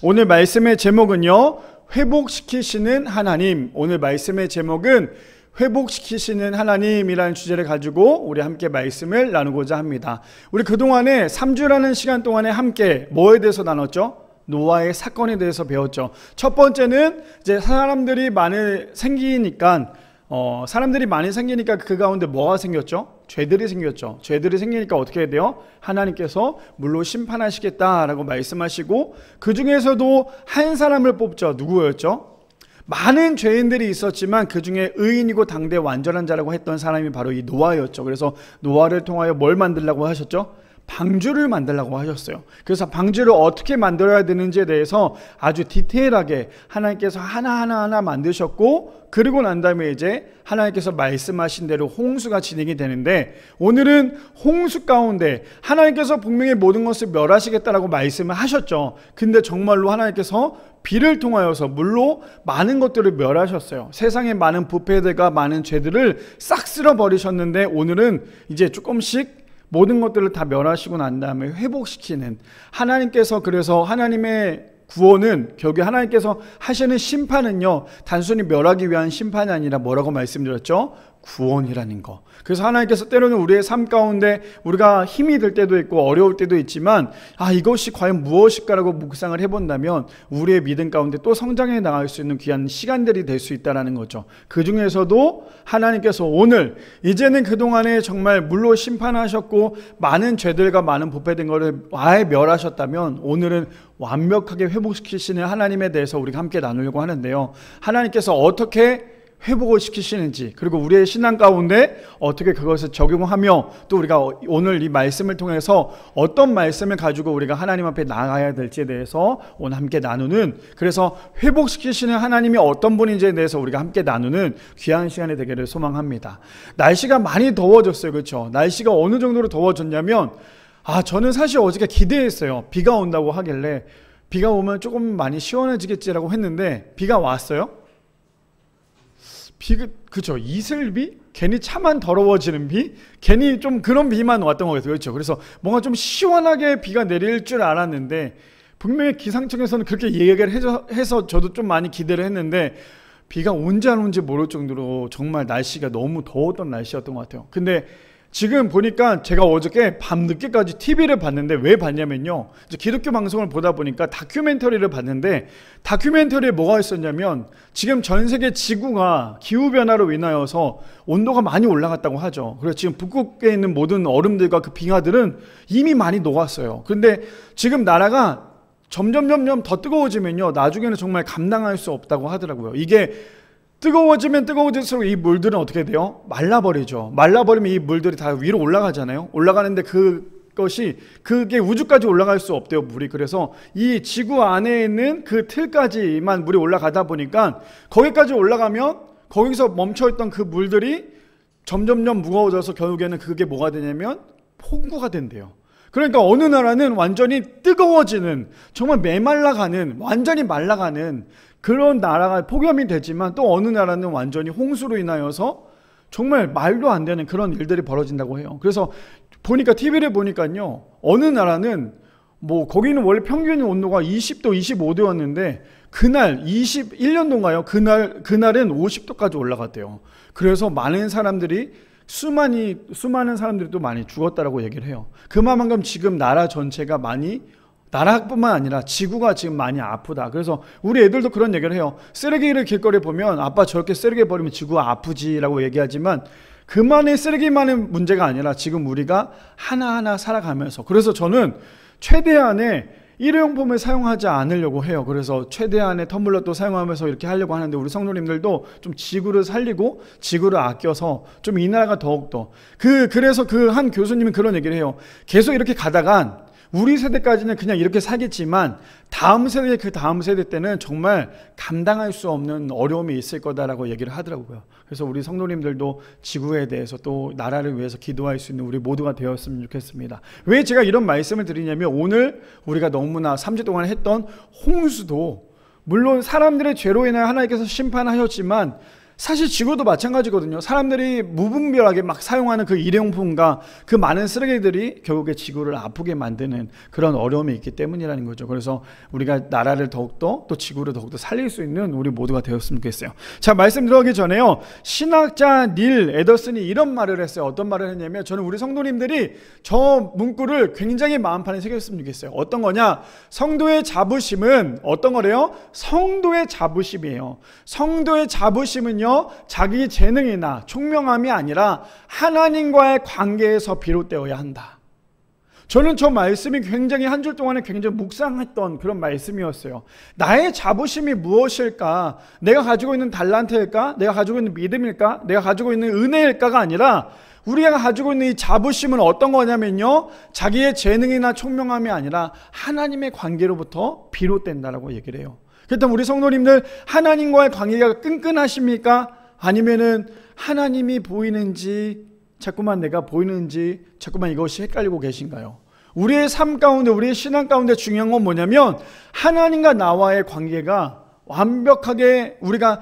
오늘 말씀의 제목은요, 회복시키시는 하나님. 오늘 말씀의 제목은 회복시키시는 하나님이라는 주제를 가지고 우리 함께 말씀을 나누고자 합니다. 우리 그동안에 3주라는 시간 동안에 함께 뭐에 대해서 나눴죠? 노아의 사건에 대해서 배웠죠. 첫 번째는 이제 사람들이 많이 생기니까 그 가운데 뭐가 생겼죠? 죄들이 생겼죠. 죄들이 생기니까 어떻게 해야 돼요? 하나님께서 물로 심판하시겠다라고 말씀하시고, 그 중에서도 한 사람을 뽑죠. 누구였죠? 많은 죄인들이 있었지만 그 중에 의인이고 당대 완전한 자라고 했던 사람이 바로 이 노아였죠. 그래서 노아를 통하여 뭘 만들라고 하셨죠? 방주를 만들라고 하셨어요. 그래서 방주를 어떻게 만들어야 되는지에 대해서 아주 디테일하게 하나님께서 하나하나 만드셨고, 그리고 난 다음에 이제 하나님께서 말씀하신 대로 홍수가 진행이 되는데, 오늘은 홍수 가운데 하나님께서 분명히 모든 것을 멸하시겠다라고 말씀을 하셨죠. 근데 정말로 하나님께서 비를 통하여서 물로 많은 것들을 멸하셨어요. 세상에 많은 부패들과 많은 죄들을 싹 쓸어버리셨는데, 오늘은 이제 조금씩 모든 것들을 다 멸하시고 난 다음에 회복시키는 하나님께서, 그래서 하나님의 구원은 결국 하나님께서 하시는 심판은요, 단순히 멸하기 위한 심판이 아니라 뭐라고 말씀드렸죠? 구원이라는 거. 그래서 하나님께서 때로는 우리의 삶 가운데 우리가 힘이 들 때도 있고 어려울 때도 있지만, 이것이 과연 무엇일까라고 묵상을 해본다면 우리의 믿음 가운데 또 성장해 나갈 수 있는 귀한 시간들이 될 수 있다는 거죠. 그 중에서도 하나님께서 오늘 이제는 그동안에 정말 물로 심판하셨고 많은 죄들과 많은 부패된 것을 아예 멸하셨다면, 오늘은 완벽하게 회복시키시는 하나님에 대해서 우리가 함께 나누려고 하는데요, 하나님께서 어떻게 회복을 시키시는지, 그리고 우리의 신앙 가운데 어떻게 그것을 적용하며, 또 우리가 오늘 이 말씀을 통해서 어떤 말씀을 가지고 우리가 하나님 앞에 나아가야 될지에 대해서 오늘 함께 나누는, 그래서 회복시키시는 하나님이 어떤 분인지에 대해서 우리가 함께 나누는 귀한 시간이 되기를 소망합니다. 날씨가 많이 더워졌어요. 그렇죠? 날씨가 어느 정도로 더워졌냐면, 저는 사실 어저께 기대했어요. 비가 온다고 하길래 비가 오면 조금 많이 시원해지겠지라고 했는데 비가 왔어요? 그렇죠. 이슬비? 괜히 차만 더러워지는 비? 괜히 좀 그런 비만 왔던 것 같아요. 그렇죠. 그래서 뭔가 좀 시원하게 비가 내릴 줄 알았는데, 분명히 기상청에서는 그렇게 얘기를 해서 저도 좀 많이 기대를 했는데, 비가 온지 안 온지 모를 정도로 정말 날씨가 너무 더웠던 날씨였던 것 같아요. 근데 지금 보니까 제가 어저께 밤늦게까지 TV를 봤는데, 왜 봤냐면요, 이제 기독교 방송을 보다 보니까 다큐멘터리를 봤는데, 다큐멘터리에 뭐가 있었냐면, 지금 전 세계 지구가 기후변화로 인하여서 온도가 많이 올라갔다고 하죠. 그래서 지금 북극에 있는 모든 얼음들과 그 빙하들은 이미 많이 녹았어요. 근데 지금 나라가 점점 더 뜨거워지면요, 나중에는 정말 감당할 수 없다고 하더라고요. 이게 뜨거워지면 뜨거워질수록 이 물들은 어떻게 돼요? 말라버리죠. 말라버리면 이 물들이 다 위로 올라가잖아요. 올라가는데 그게 우주까지 올라갈 수 없대요, 물이. 그래서 이 지구 안에 있는 그 틀까지만 물이 올라가다 보니까, 거기까지 올라가면 거기서 멈춰있던 그 물들이 점점 무거워져서 결국에는 그게 뭐가 되냐면 폭우가 된대요. 그러니까 어느 나라는 완전히 뜨거워지는, 정말 메말라가는, 완전히 말라가는 그런 나라가 폭염이 되지만, 또 어느 나라는 완전히 홍수로 인하여서 정말 말도 안 되는 그런 일들이 벌어진다고 해요. 그래서 보니까 TV를 보니까요, 어느 나라는 거기는 원래 평균 온도가 20도, 25도였는데 그날 21년도인가요? 그날은 50도까지 올라갔대요. 그래서 많은 사람들이 수많은 사람들이 또 많이 죽었다라고 얘기를 해요. 그만큼 지금 나라 전체가 나라뿐만 아니라 지구가 지금 많이 아프다. 그래서 우리 애들도 그런 얘기를 해요. 쓰레기를 길거리에 보면 아빠 저렇게 쓰레기 버리면 지구가 아프지라고 얘기하지만, 그만의 쓰레기만의 문제가 아니라 지금 우리가 하나하나 살아가면서, 그래서 저는 최대한의 일회용품을 사용하지 않으려고 해요. 그래서 최대한의 텀블러도 사용하면서 이렇게 하려고 하는데, 우리 성도님들도 좀 지구를 살리고 지구를 아껴서 좀 이 나라가 더욱더 그래서 그 한 교수님은 그런 얘기를 해요. 계속 이렇게 가다간 우리 세대까지는 그냥 이렇게 살겠지만 다음 세대, 그 다음 세대 때는 정말 감당할 수 없는 어려움이 있을 거다라고 얘기를 하더라고요. 그래서 우리 성도님들도 지구에 대해서 또 나라를 위해서 기도할 수 있는 우리 모두가 되었으면 좋겠습니다. 왜 제가 이런 말씀을 드리냐면, 오늘 우리가 너무나 3주 동안 했던 홍수도 물론 사람들의 죄로 인하여 하나님께서 심판하셨지만, 사실 지구도 마찬가지거든요. 사람들이 무분별하게 막 사용하는 그 일회용품과 그 많은 쓰레기들이 결국에 지구를 아프게 만드는 그런 어려움이 있기 때문이라는 거죠. 그래서 우리가 나라를 더욱더 또 지구를 더욱더 살릴 수 있는 우리 모두가 되었으면 좋겠어요. 자, 말씀 들어가기 전에요. 신학자 닐 에더슨이 이런 말을 했어요. 어떤 말을 했냐면, 저는 우리 성도님들이 저 문구를 굉장히 마음판에 새겼으면 좋겠어요. 어떤 거냐? 성도의 자부심은 어떤 거래요? 성도의 자부심이에요. 성도의 자부심은요, 자기 재능이나 총명함이 아니라 하나님과의 관계에서 비롯되어야 한다. 저는 저 말씀이 굉장히 한 줄 동안에 굉장히 묵상했던 그런 말씀이었어요. 나의 자부심이 무엇일까? 내가 가지고 있는 달란트일까? 내가 가지고 있는 믿음일까? 내가 가지고 있는 은혜일까가 아니라, 우리가 가지고 있는 이 자부심은 어떤 거냐면요, 자기의 재능이나 총명함이 아니라 하나님의 관계로부터 비롯된다라고 얘기를 해요. 그렇다면 우리 성도님들, 하나님과의 관계가 끈끈하십니까? 아니면은 하나님이 보이는지 자꾸만 내가 보이는지 자꾸만 이것이 헷갈리고 계신가요? 우리의 삶 가운데, 우리의 신앙 가운데 중요한 건 뭐냐면, 하나님과 나와의 관계가 완벽하게, 우리가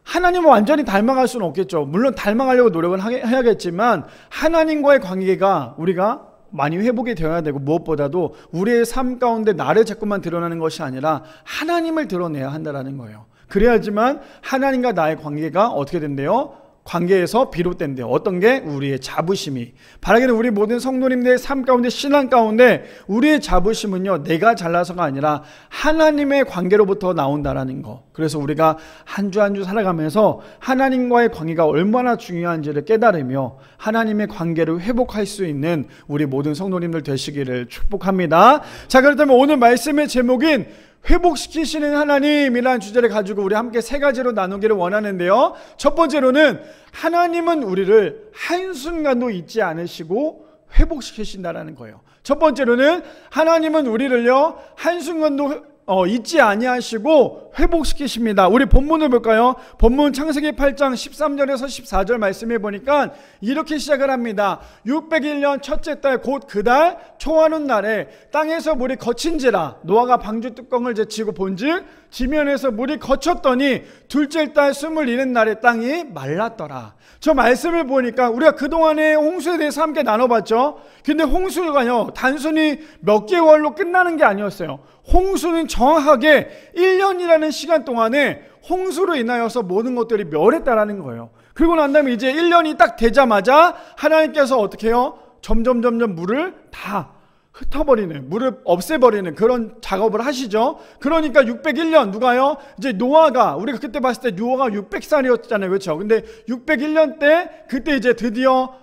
하나님을 완전히 닮아갈 수는 없겠죠. 물론 닮아가려고 노력은 해야겠지만, 하나님과의 관계가 우리가 많이 회복이 되어야 되고, 무엇보다도 우리의 삶 가운데 나를 자꾸만 드러나는 것이 아니라 하나님을 드러내야 한다는 거예요. 그래야지만 하나님과 나의 관계가 어떻게 된대요? 관계에서 비롯된대요. 어떤 게? 우리의 자부심이. 바라기는 우리 모든 성도님들의 삶 가운데, 신앙 가운데 우리의 자부심은요, 내가 잘나서가 아니라 하나님의 관계로부터 나온다라는 거. 그래서 우리가 한 주 한 주 살아가면서 하나님과의 관계가 얼마나 중요한지를 깨달으며 하나님의 관계를 회복할 수 있는 우리 모든 성도님들 되시기를 축복합니다. 자, 그렇다면 오늘 말씀의 제목인 회복시키시는 하나님이라는 주제를 가지고 우리 함께 세 가지로 나누기를 원하는데요. 첫 번째로는, 하나님은 우리를 한순간도 잊지 않으시고 회복시키신다라는 거예요. 첫 번째로는, 하나님은 우리를요, 한순간도 잊지 아니하시고 회복시키십니다. 우리 본문을 볼까요? 본문 창세기 8장 13절에서 14절 말씀해 보니까 이렇게 시작을 합니다. 601년 첫째 달 곧 그 달 초하는 날에 땅에서 물이 거친지라 노아가 방주 뚜껑을 제치고 본즉 지면에서 물이 거쳤더니 둘째 달 21 날에 땅이 말랐더라. 저 말씀을 보니까 우리가 그동안에 홍수에 대해서 함께 나눠봤죠. 근데 홍수가요, 단순히 몇 개월로 끝나는 게 아니었어요. 홍수는 정확하게 1년이라는 시간 동안에 홍수로 인하여서 모든 것들이 멸했다라는 거예요. 그리고 난 다음에 이제 1년이 딱 되자마자 하나님께서 어떻게 해요? 점점 물을 다 흩어버리는, 물을 없애버리는 그런 작업을 하시죠. 그러니까 601년 누가요? 이제 노아가, 우리가 그때 봤을 때 노아가 600살이었잖아요. 그렇죠? 근데 601년 때 그때 이제 드디어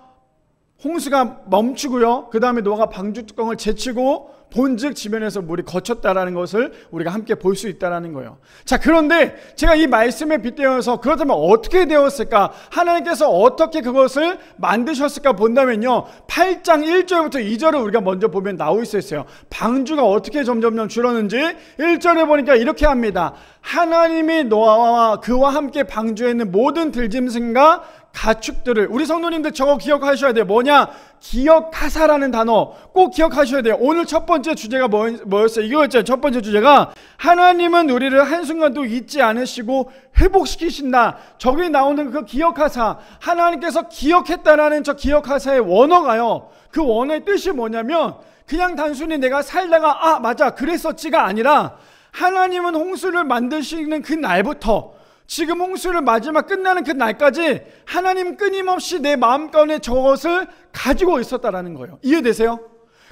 홍수가 멈추고요. 그 다음에 노아가 방주 뚜껑을 제치고 본즉 지면에서 물이 거쳤다라는 것을 우리가 함께 볼 수 있다라는 거예요. 자, 그런데 제가 이 말씀에 빗대어서 그렇다면 어떻게 되었을까? 하나님께서 어떻게 그것을 만드셨을까 본다면요, 8장 1절부터 2절을 우리가 먼저 보면 나올 수 있어요. 방주가 어떻게 점점 줄었는지 1절에 보니까 이렇게 합니다. 하나님이 노아와 그와 함께 방주에 있는 모든 들짐승과 가축들을, 우리 성도님들 저거 기억하셔야 돼요. 뭐냐? 기억하사라는 단어 꼭 기억하셔야 돼요. 오늘 첫 번째 주제가 뭐였어요? 이거였죠. 첫 번째 주제가 하나님은 우리를 한순간도 잊지 않으시고 회복시키신다. 저기 나오는 그 기억하사, 하나님께서 기억했다라는 저 기억하사의 원어가요, 그 원어의 뜻이 뭐냐면 그냥 단순히 내가 살다가 맞아 그랬었지가 아니라, 하나님은 홍수를 만드시는 그 날부터 지금 홍수를 마지막 끝나는 그 날까지 하나님 끊임없이 내 마음 가운데 저것을 가지고 있었다라는 거예요. 이해되세요?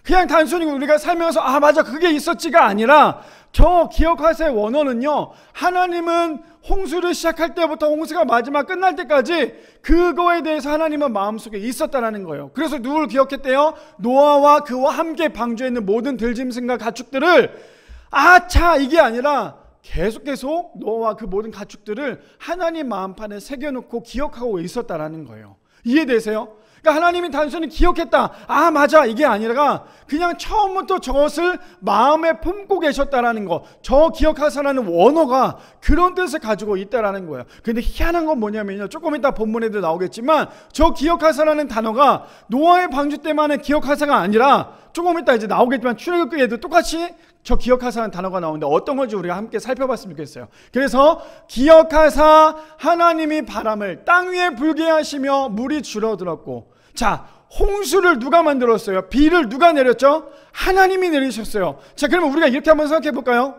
그냥 단순히 우리가 살면서 맞아 그게 있었지가 아니라, 저 기억하세요 원어는요, 하나님은 홍수를 시작할 때부터 홍수가 마지막 끝날 때까지 그거에 대해서 하나님은 마음속에 있었다라는 거예요. 그래서 누구를 기억했대요? 노아와 그와 함께 방주에 있는 모든 들짐승과 가축들을. 이게 아니라 계속 노아와 그 모든 가축들을 하나님 마음판에 새겨놓고 기억하고 있었다라는 거예요. 이해되세요? 그러니까 하나님이 단순히 기억했다, 맞아 이게 아니라 그냥 처음부터 저것을 마음에 품고 계셨다라는 거, 저 기억하사라는 원어가 그런 뜻을 가지고 있다라는 거예요. 근데 희한한 건 뭐냐면요, 조금 이따 본문에도 나오겠지만 저 기억하사라는 단어가 노아의 방주 때만의 기억하사가 아니라, 조금 이따 이제 나오겠지만 출애굽기에도 똑같이 저 기억하사라는 단어가 나오는데 어떤 건지 우리가 함께 살펴봤으면 좋겠어요. 그래서 기억하사 하나님이 바람을 땅 위에 불게 하시며 물이 줄어들었고, 자, 홍수를 누가 만들었어요? 비를 누가 내렸죠? 하나님이 내리셨어요. 자, 그러면 우리가 이렇게 한번 생각해 볼까요?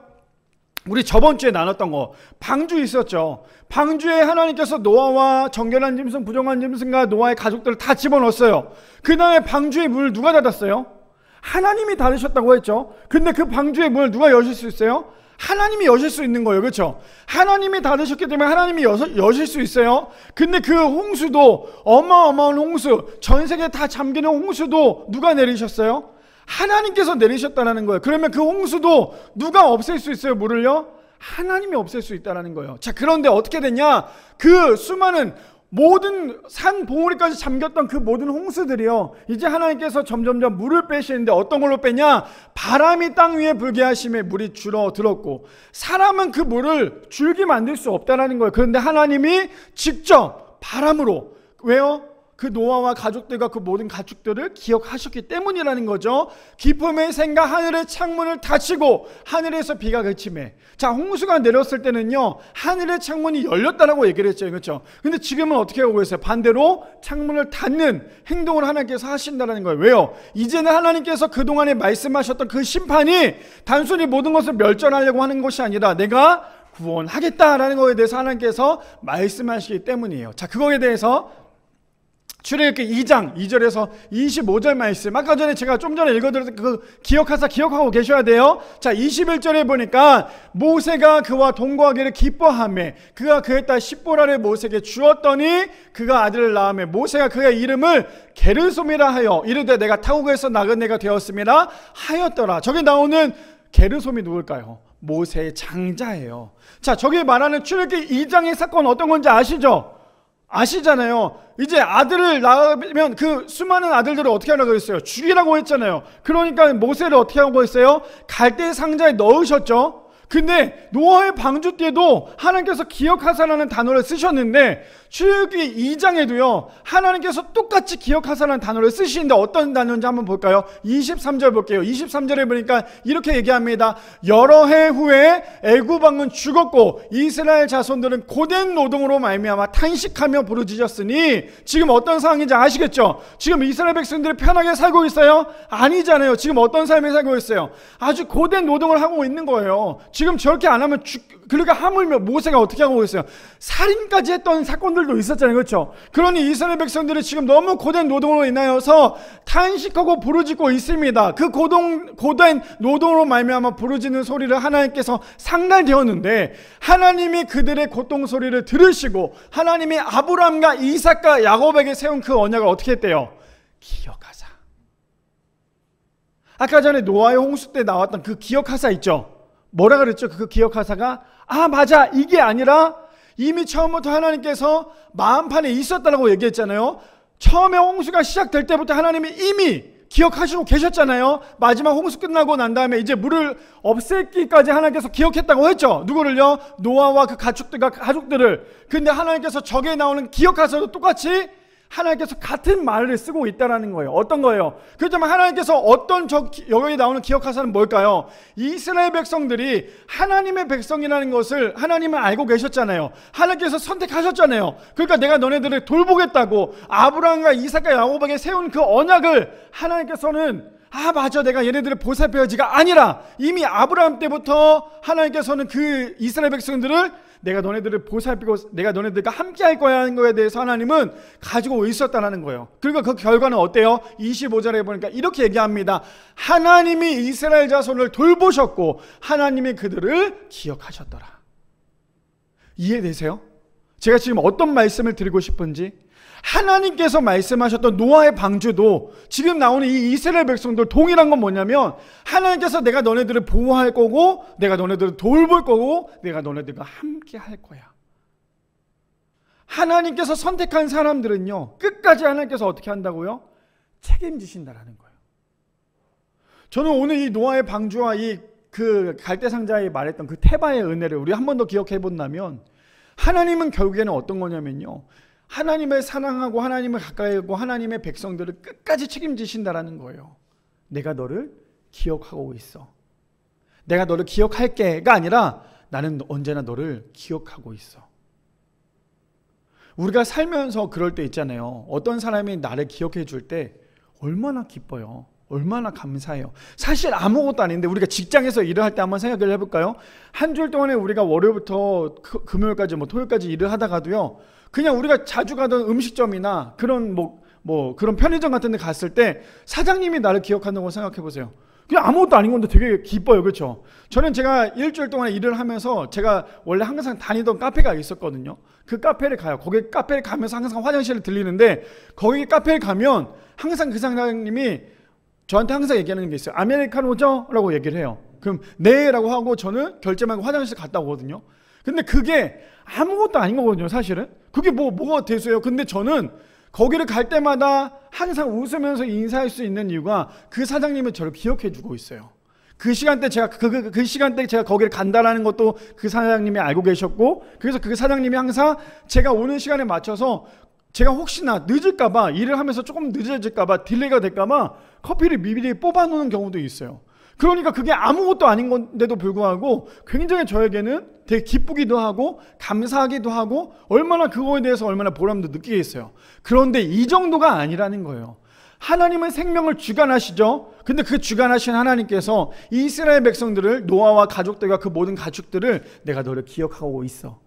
우리 저번 주에 나눴던 거, 방주 있었죠. 방주에 하나님께서 노아와 정결한 짐승, 부정한 짐승과 노아의 가족들을 다 집어넣었어요. 그 다음에 방주의 문을 누가 닫았어요? 하나님이 닫으셨다고 했죠. 근데 그 방주의 문을 누가 여실 수 있어요? 하나님이 여실 수 있는 거예요. 그렇죠? 하나님이 닫으셨기 때문에 하나님이 여실 수 있어요. 근데 그 홍수도, 어마어마한 홍수, 전 세계 다 잠기는 홍수도 누가 내리셨어요? 하나님께서 내리셨다는 거예요. 그러면 그 홍수도 누가 없앨 수 있어요? 물을요? 하나님이 없앨 수 있다는 거예요. 자, 그런데 어떻게 됐냐? 그 수많은 모든 산 봉우리까지 잠겼던 그 모든 홍수들이요, 이제 하나님께서 점점점 물을 빼시는데 어떤 걸로 빼냐? 바람이 땅 위에 불게 하심에 물이 줄어들었고, 사람은 그 물을 줄기 만들 수 없다는 거예요. 그런데 하나님이 직접 바람으로, 왜요? 그 노아와 가족들과 그 모든 가축들을 기억하셨기 때문이라는 거죠. 기쁨의 샘과 하늘의 창문을 닫히고 하늘에서 비가 그침에, 자, 홍수가 내렸을 때는요, 하늘의 창문이 열렸다라고 얘기를 했죠. 그렇죠? 근데 지금은 어떻게 하고 있어요? 반대로 창문을 닫는 행동을 하나님께서 하신다는 거예요. 왜요? 이제는 하나님께서 그동안에 말씀하셨던 그 심판이 단순히 모든 것을 멸절하려고 하는 것이 아니라 내가 구원하겠다라는 것에 대해서 하나님께서 말씀하시기 때문이에요. 자, 그거에 대해서 출애굽기 2장 2절에서 25절 말씀, 아까 전에 제가 좀 전에 읽어드렸던 그 기억하고 계셔야 돼요. 자, 21절에 보니까 모세가 그와 동거하기를 기뻐하며 그가 그의 딸 십보라를 모세에게 주었더니 그가 아들을 낳으며 모세가 그의 이름을 게르솜이라 하여 이르되 내가 타국에서 나그네가 되었음이라 하였더라. 저기 나오는 게르솜이 누굴까요? 모세의 장자예요. 자, 저기 말하는 출애굽기 2장의 사건 어떤 건지 아시죠? 아시잖아요. 이제 아들을 낳으면 그 수많은 아들들을 어떻게 하라고 했어요? 죽이라고 했잖아요. 그러니까 모세를 어떻게 하고 했어요? 갈대 상자에 넣으셨죠. 근데 노아의 방주 때도 하나님께서 기억하사라는 단어를 쓰셨는데 출애굽기 2장에도요 하나님께서 똑같이 기억하사라는 단어를 쓰시는데 어떤 단어인지 한번 볼까요? 23절 볼게요. 23절에 보니까 이렇게 얘기합니다. 여러 해 후에 애굽 왕은 죽었고 이스라엘 자손들은 고된 노동으로 말미암아 탄식하며 부르짖었으니, 지금 어떤 상황인지 아시겠죠? 지금 이스라엘 백성들이 편하게 살고 있어요? 아니잖아요. 지금 어떤 삶을 살고 있어요? 아주 고된 노동을 하고 있는 거예요. 지금 저렇게 안 하면 그러니까 하물며 모세가 어떻게 하고 있어요? 살인까지 했던 사건들도 있었잖아요. 그렇죠? 그러니 이스라엘 백성들이 지금 너무 고된 노동으로 인하여서 탄식하고 부르짖고 있습니다. 그 고된 노동으로 말미암아 부르짖는 소리를 하나님께서 상달되었는데, 하나님이 그들의 고통 소리를 들으시고 하나님이 아브라함과 이삭과 야곱에게 세운 그 언약을 어떻게 했대요? 기억하사. 아까 전에 노아의 홍수 때 나왔던 그 기억하사 있죠? 뭐라 그랬죠? 그 기억하사가, 아 맞아, 이게 아니라 이미 처음부터 하나님께서 마음판에 있었다고 얘기했잖아요. 처음에 홍수가 시작될 때부터 하나님이 이미 기억하시고 계셨잖아요. 마지막 홍수 끝나고 난 다음에 이제 물을 없애기까지 하나님께서 기억했다고 했죠. 누구를요? 노아와 그 가족들을. 근데 하나님께서 저기에 나오는 기억하사도 똑같이 하나님께서 같은 말을 쓰고 있다는 거예요. 어떤 거예요? 그렇다면 하나님께서 여기 나오는 기억하사는 뭘까요? 이스라엘 백성들이 하나님의 백성이라는 것을 하나님은 알고 계셨잖아요. 하나님께서 선택하셨잖아요. 그러니까 내가 너네들을 돌보겠다고 아브라함과 이삭과 야곱에게 세운 그 언약을 하나님께서는, 아 맞아, 내가 얘네들을 보살펴야지가 아니라 이미 아브라함 때부터 하나님께서는 그 이스라엘 백성들을 내가 너네들을 보살피고 내가 너네들과 함께 할 거야 하는 거에 대해서 하나님은 가지고 있었다는 거예요. 그러니까 그 결과는 어때요? 25절에 보니까 이렇게 얘기합니다. 하나님이 이스라엘 자손을 돌보셨고 하나님이 그들을 기억하셨더라. 이해되세요? 제가 지금 어떤 말씀을 드리고 싶은지. 하나님께서 말씀하셨던 노아의 방주도 지금 나오는 이 이스라엘 백성들 동일한 건 뭐냐면, 하나님께서 내가 너네들을 보호할 거고 내가 너네들을 돌볼 거고 내가 너네들과 함께 할 거야. 하나님께서 선택한 사람들은요 끝까지 하나님께서 어떻게 한다고요? 책임지신다라는 거예요. 저는 오늘 이 노아의 방주와 이 그 갈대상자에 말했던 그 테바의 은혜를 우리 한 번 더 기억해 본다면, 하나님은 결국에는 어떤 거냐면요, 하나님을 사랑하고 하나님을 가까이 하고 하나님의 백성들을 끝까지 책임지신다라는 거예요. 내가 너를 기억하고 있어. 내가 너를 기억할게가 아니라 나는 언제나 너를 기억하고 있어. 우리가 살면서 그럴 때 있잖아요. 어떤 사람이 나를 기억해 줄 때 얼마나 기뻐요. 얼마나 감사해요. 사실 아무것도 아닌데 우리가 직장에서 일을 할 때 한번 생각을 해볼까요? 한 주 동안에 우리가 월요일부터 금요일까지 토요일까지 일을 하다가도요, 그냥 우리가 자주 가던 음식점이나 그런 그런 편의점 같은 데 갔을 때 사장님이 나를 기억한다고 생각해 보세요. 그냥 아무것도 아닌 건데 되게 기뻐요. 그렇죠? 저는 제가 일주일 동안 일을 하면서 제가 원래 항상 다니던 카페가 있었거든요. 그 카페를 가요. 거기 카페를 가면서 항상 화장실을 들리는데 거기 카페를 가면 항상 그 사장님이 저한테 항상 얘기하는 게 있어요. 아메리카노죠? 라고 얘기를 해요. 그럼 네 라고 하고 저는 결제만 화장실 갔다 오거든요. 근데 그게 아무것도 아닌 거거든요. 사실은 그게 뭐가 대수예요. 근데 저는 거기를 갈 때마다 항상 웃으면서 인사할 수 있는 이유가 그 사장님이 저를 기억해 주고 있어요. 그 시간대 제가 그 시간대 제가 거기를 간다라는 것도 그 사장님이 알고 계셨고, 그래서 그 사장님이 항상 제가 오는 시간에 맞춰서 제가 혹시나 늦을까봐, 일을 하면서 조금 늦어질까봐, 딜레이가 될까봐 커피를 미리 뽑아놓는 경우도 있어요. 그러니까 그게 아무것도 아닌 건데도 불구하고 굉장히 저에게는 되게 기쁘기도 하고 감사하기도 하고 얼마나 그거에 대해서 얼마나 보람도 느끼겠어요. 그런데 이 정도가 아니라는 거예요. 하나님은 생명을 주관하시죠. 근데 그 주관하신 하나님께서 이스라엘 백성들을, 노아와 가족들과 그 모든 가축들을 내가 너를 기억하고 있어.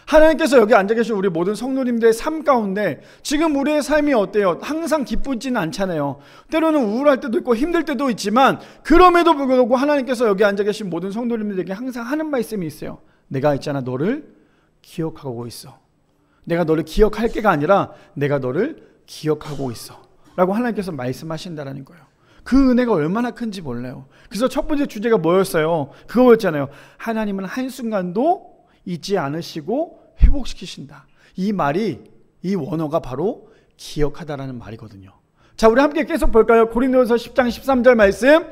하나님께서 여기 앉아 계신 우리 모든 성도님들의 삶 가운데 지금 우리의 삶이 어때요? 항상 기쁘지는 않잖아요. 때로는 우울할 때도 있고 힘들 때도 있지만 그럼에도 불구하고 하나님께서 여기 앉아 계신 모든 성도님들에게 항상 하는 말씀이 있어요. 내가 있잖아, 너를 기억하고 있어. 내가 너를 기억할 게가 아니라 내가 너를 기억하고 있어 라고 하나님께서 말씀하신다는 거예요. 그 은혜가 얼마나 큰지 몰라요. 그래서 첫 번째 주제가 뭐였어요? 그거였잖아요. 하나님은 한순간도 잊지 않으시고 회복시키신다. 이 말이, 이 원어가 바로 기억하다라는 말이거든요. 자, 우리 함께 계속 볼까요? 고린도전서 10장 13절 말씀.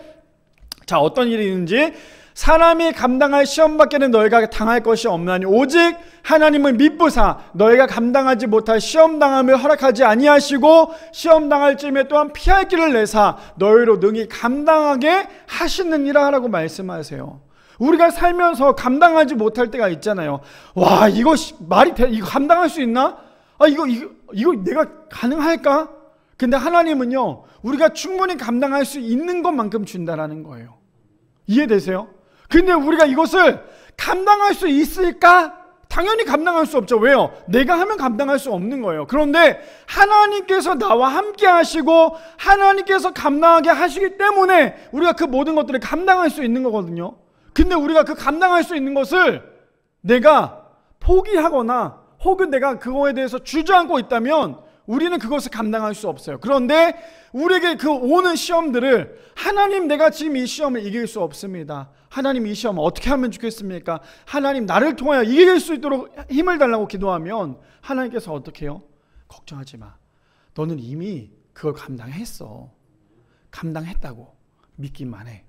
자, 어떤 일이 있는지. 사람이 감당할 시험밖에는 너희가 당할 것이 없나니 오직 하나님은 미쁘사 너희가 감당하지 못할 시험당함을 허락하지 아니하시고 시험당할 쯤에 또한 피할 길을 내사 너희로 능히 감당하게 하시느니라 라고 말씀하세요. 우리가 살면서 감당하지 못할 때가 있잖아요. 와, 이거 말이 돼? 이거 감당할 수 있나? 아, 이거 내가 가능할까? 근데 하나님은요, 우리가 충분히 감당할 수 있는 것만큼 준다라는 거예요. 이해되세요? 근데 우리가 이것을 감당할 수 있을까? 당연히 감당할 수 없죠. 왜요? 내가 하면 감당할 수 없는 거예요. 그런데 하나님께서 나와 함께 하시고 하나님께서 감당하게 하시기 때문에 우리가 그 모든 것들을 감당할 수 있는 거거든요. 근데 우리가 그 감당할 수 있는 것을 내가 포기하거나 혹은 내가 그거에 대해서 주저앉고 있다면 우리는 그것을 감당할 수 없어요. 그런데 우리에게 그 오는 시험들을 하나님, 내가 지금 이 시험을 이길 수 없습니다. 하나님, 이 시험 어떻게 하면 좋겠습니까? 하나님, 나를 통하여 이길 수 있도록 힘을 달라고 기도하면 하나님께서 어떻게 해요? 걱정하지 마. 너는 이미 그걸 감당했어. 감당했다고 믿기만 해.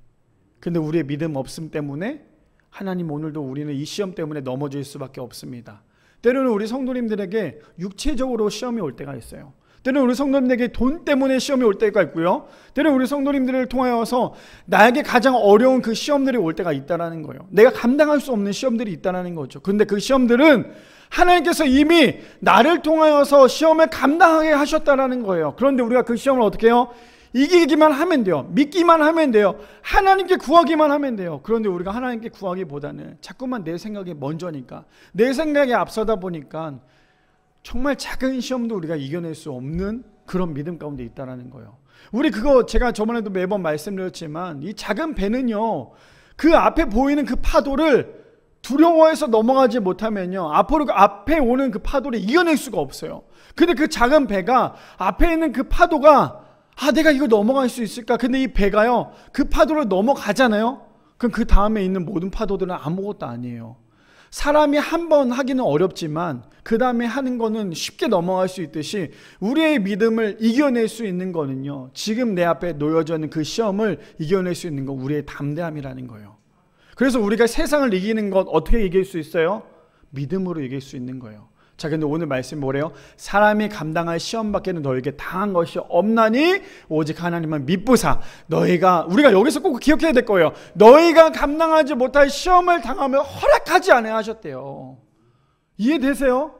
근데 우리의 믿음 없음 때문에 하나님, 오늘도 우리는 이 시험 때문에 넘어질 수밖에 없습니다. 때로는 우리 성도님들에게 육체적으로 시험이 올 때가 있어요. 때로는 우리 성도님들에게 돈 때문에 시험이 올 때가 있고요. 때로는 우리 성도님들을 통하여서 나에게 가장 어려운 그 시험들이 올 때가 있다는 거예요. 내가 감당할 수 없는 시험들이 있다는 거죠. 근데 그 시험들은 하나님께서 이미 나를 통하여서 시험을 감당하게 하셨다는 거예요. 그런데 우리가 그 시험을 어떻게 해요? 이기기만 하면 돼요. 믿기만 하면 돼요. 하나님께 구하기만 하면 돼요. 그런데 우리가 하나님께 구하기보다는 자꾸만 내 생각이 먼저니까, 내 생각에 앞서다 보니까 정말 작은 시험도 우리가 이겨낼 수 없는 그런 믿음 가운데 있다는 거예요. 우리 그거 제가 저번에도 매번 말씀드렸지만 이 작은 배는요, 그 앞에 보이는 그 파도를 두려워해서 넘어가지 못하면요, 앞에 오는 그 파도를 이겨낼 수가 없어요. 근데 그 작은 배가 앞에 있는 그 파도가 내가 이거 넘어갈 수 있을까? 근데 이 배가요, 그 파도를 넘어가잖아요. 그럼 그 다음에 있는 모든 파도들은 아무것도 아니에요. 사람이 한 번 하기는 어렵지만 그 다음에 하는 거는 쉽게 넘어갈 수 있듯이 우리의 믿음을 이겨낼 수 있는 거는요, 지금 내 앞에 놓여져 있는 그 시험을 이겨낼 수 있는 거, 우리의 담대함이라는 거예요. 그래서 우리가 세상을 이기는 것 어떻게 이길 수 있어요? 믿음으로 이길 수 있는 거예요. 자, 근데 오늘 말씀이 뭐래요? 사람이 감당할 시험 밖에는 너에게 당한 것이 없나니 오직 하나님은 믿부사. 우리가 여기서 꼭 기억해야 될 거예요. 너희가 감당하지 못할 시험을 당하며 허락하지 아니하셨대요. 이해되세요?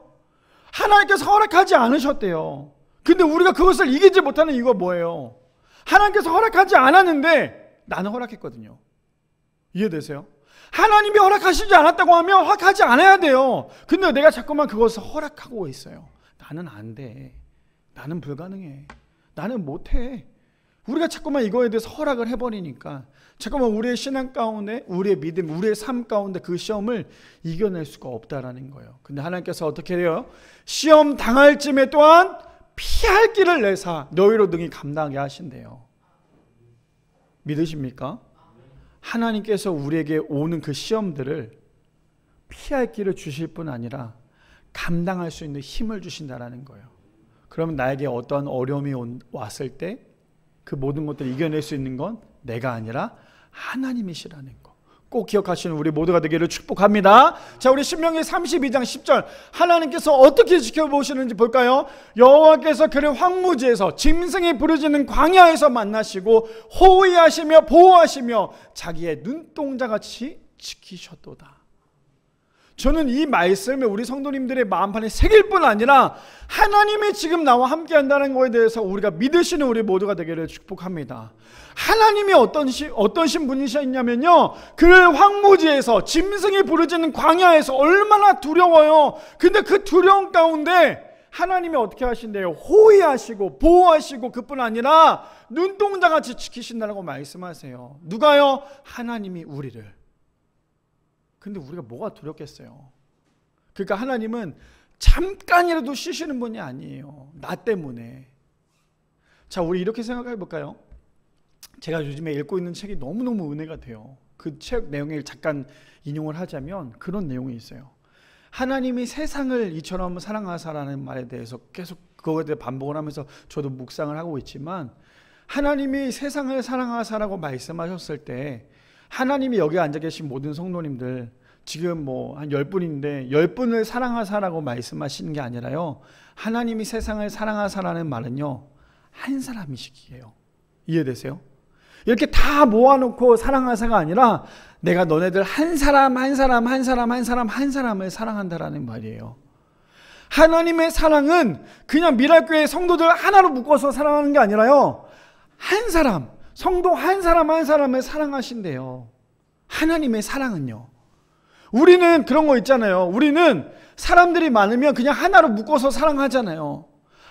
하나님께서 허락하지 않으셨대요. 근데 우리가 그것을 이기지 못하는 이유가 뭐예요? 하나님께서 허락하지 않았는데 나는 허락했거든요. 이해되세요? 하나님이 허락하시지 않았다고 하면 허락하지 않아야 돼요. 근데 내가 자꾸만 그것을 허락하고 있어요. 나는 안 돼. 나는 불가능해. 나는 못해. 우리가 자꾸만 이거에 대해서 허락을 해버리니까 자꾸만 우리의 신앙 가운데, 우리의 믿음, 우리의 삶 가운데 그 시험을 이겨낼 수가 없다라는 거예요. 근데 하나님께서 어떻게 해요? 시험 당할 쯤에 또한 피할 길을 내사 너희로 능히 감당하게 하신대요. 믿으십니까? 하나님께서 우리에게 오는 그 시험들을 피할 길을 주실 뿐 아니라 감당할 수 있는 힘을 주신다라는 거예요. 그러면 나에게 어떠한 어려움이 왔을 때 그 모든 것들을 이겨낼 수 있는 건 내가 아니라 하나님이시라는 거. 꼭 기억하시는 우리 모두가 되기를 축복합니다. 자, 우리 신명기 32장 10절 하나님께서 어떻게 지켜보시는지 볼까요? 여호와께서 그를 황무지에서 짐승이 부르짖는 광야에서 만나시고 호위하시며 보호하시며 자기의 눈동자같이 지키셨도다. 저는 이 말씀을 우리 성도님들의 마음판에 새길 뿐 아니라 하나님이 지금 나와 함께 한다는 것에 대해서 우리가 믿으시는 우리 모두가 되기를 축복합니다. 하나님이 어떠신 분이셨냐면요, 그 황무지에서 짐승이 부르짖는 광야에서 얼마나 두려워요. 근데 그 두려움 가운데 하나님이 어떻게 하신대요? 호위하시고 보호하시고 그뿐 아니라 눈동자같이 지키신다고 말씀하세요. 누가요? 하나님이 우리를. 근데 우리가 뭐가 두렵겠어요? 그러니까 하나님은 잠깐이라도 쉬시는 분이 아니에요. 나 때문에. 자, 우리 이렇게 생각해 볼까요? 제가 요즘에 읽고 있는 책이 너무너무 은혜가 돼요. 그 책 내용을 잠깐 인용을 하자면 그런 내용이 있어요. 하나님이 세상을 이처럼 사랑하사라는 말에 대해서 계속 그거에 대해 반복을 하면서 저도 묵상을 하고 있지만, 하나님이 세상을 사랑하사라고 말씀하셨을 때 하나님이 여기 앉아 계신 모든 성도님들 지금 뭐 한 10분인데 10분을 사랑하사라고 말씀하시는 게 아니라요, 하나님이 세상을 사랑하사라는 말은요 한 사람이시기에요. 이해되세요? 이렇게 다 모아놓고 사랑하사가 아니라 내가 너네들 한 사람을 사랑한다라는 말이에요. 하나님의 사랑은 그냥 미랄교회 성도들 하나로 묶어서 사랑하는 게 아니라요, 한 사람, 성도 한 사람을 사랑하신대요. 하나님의 사랑은요. 우리는 그런 거 있잖아요. 우리는 사람들이 많으면 그냥 하나로 묶어서 사랑하잖아요.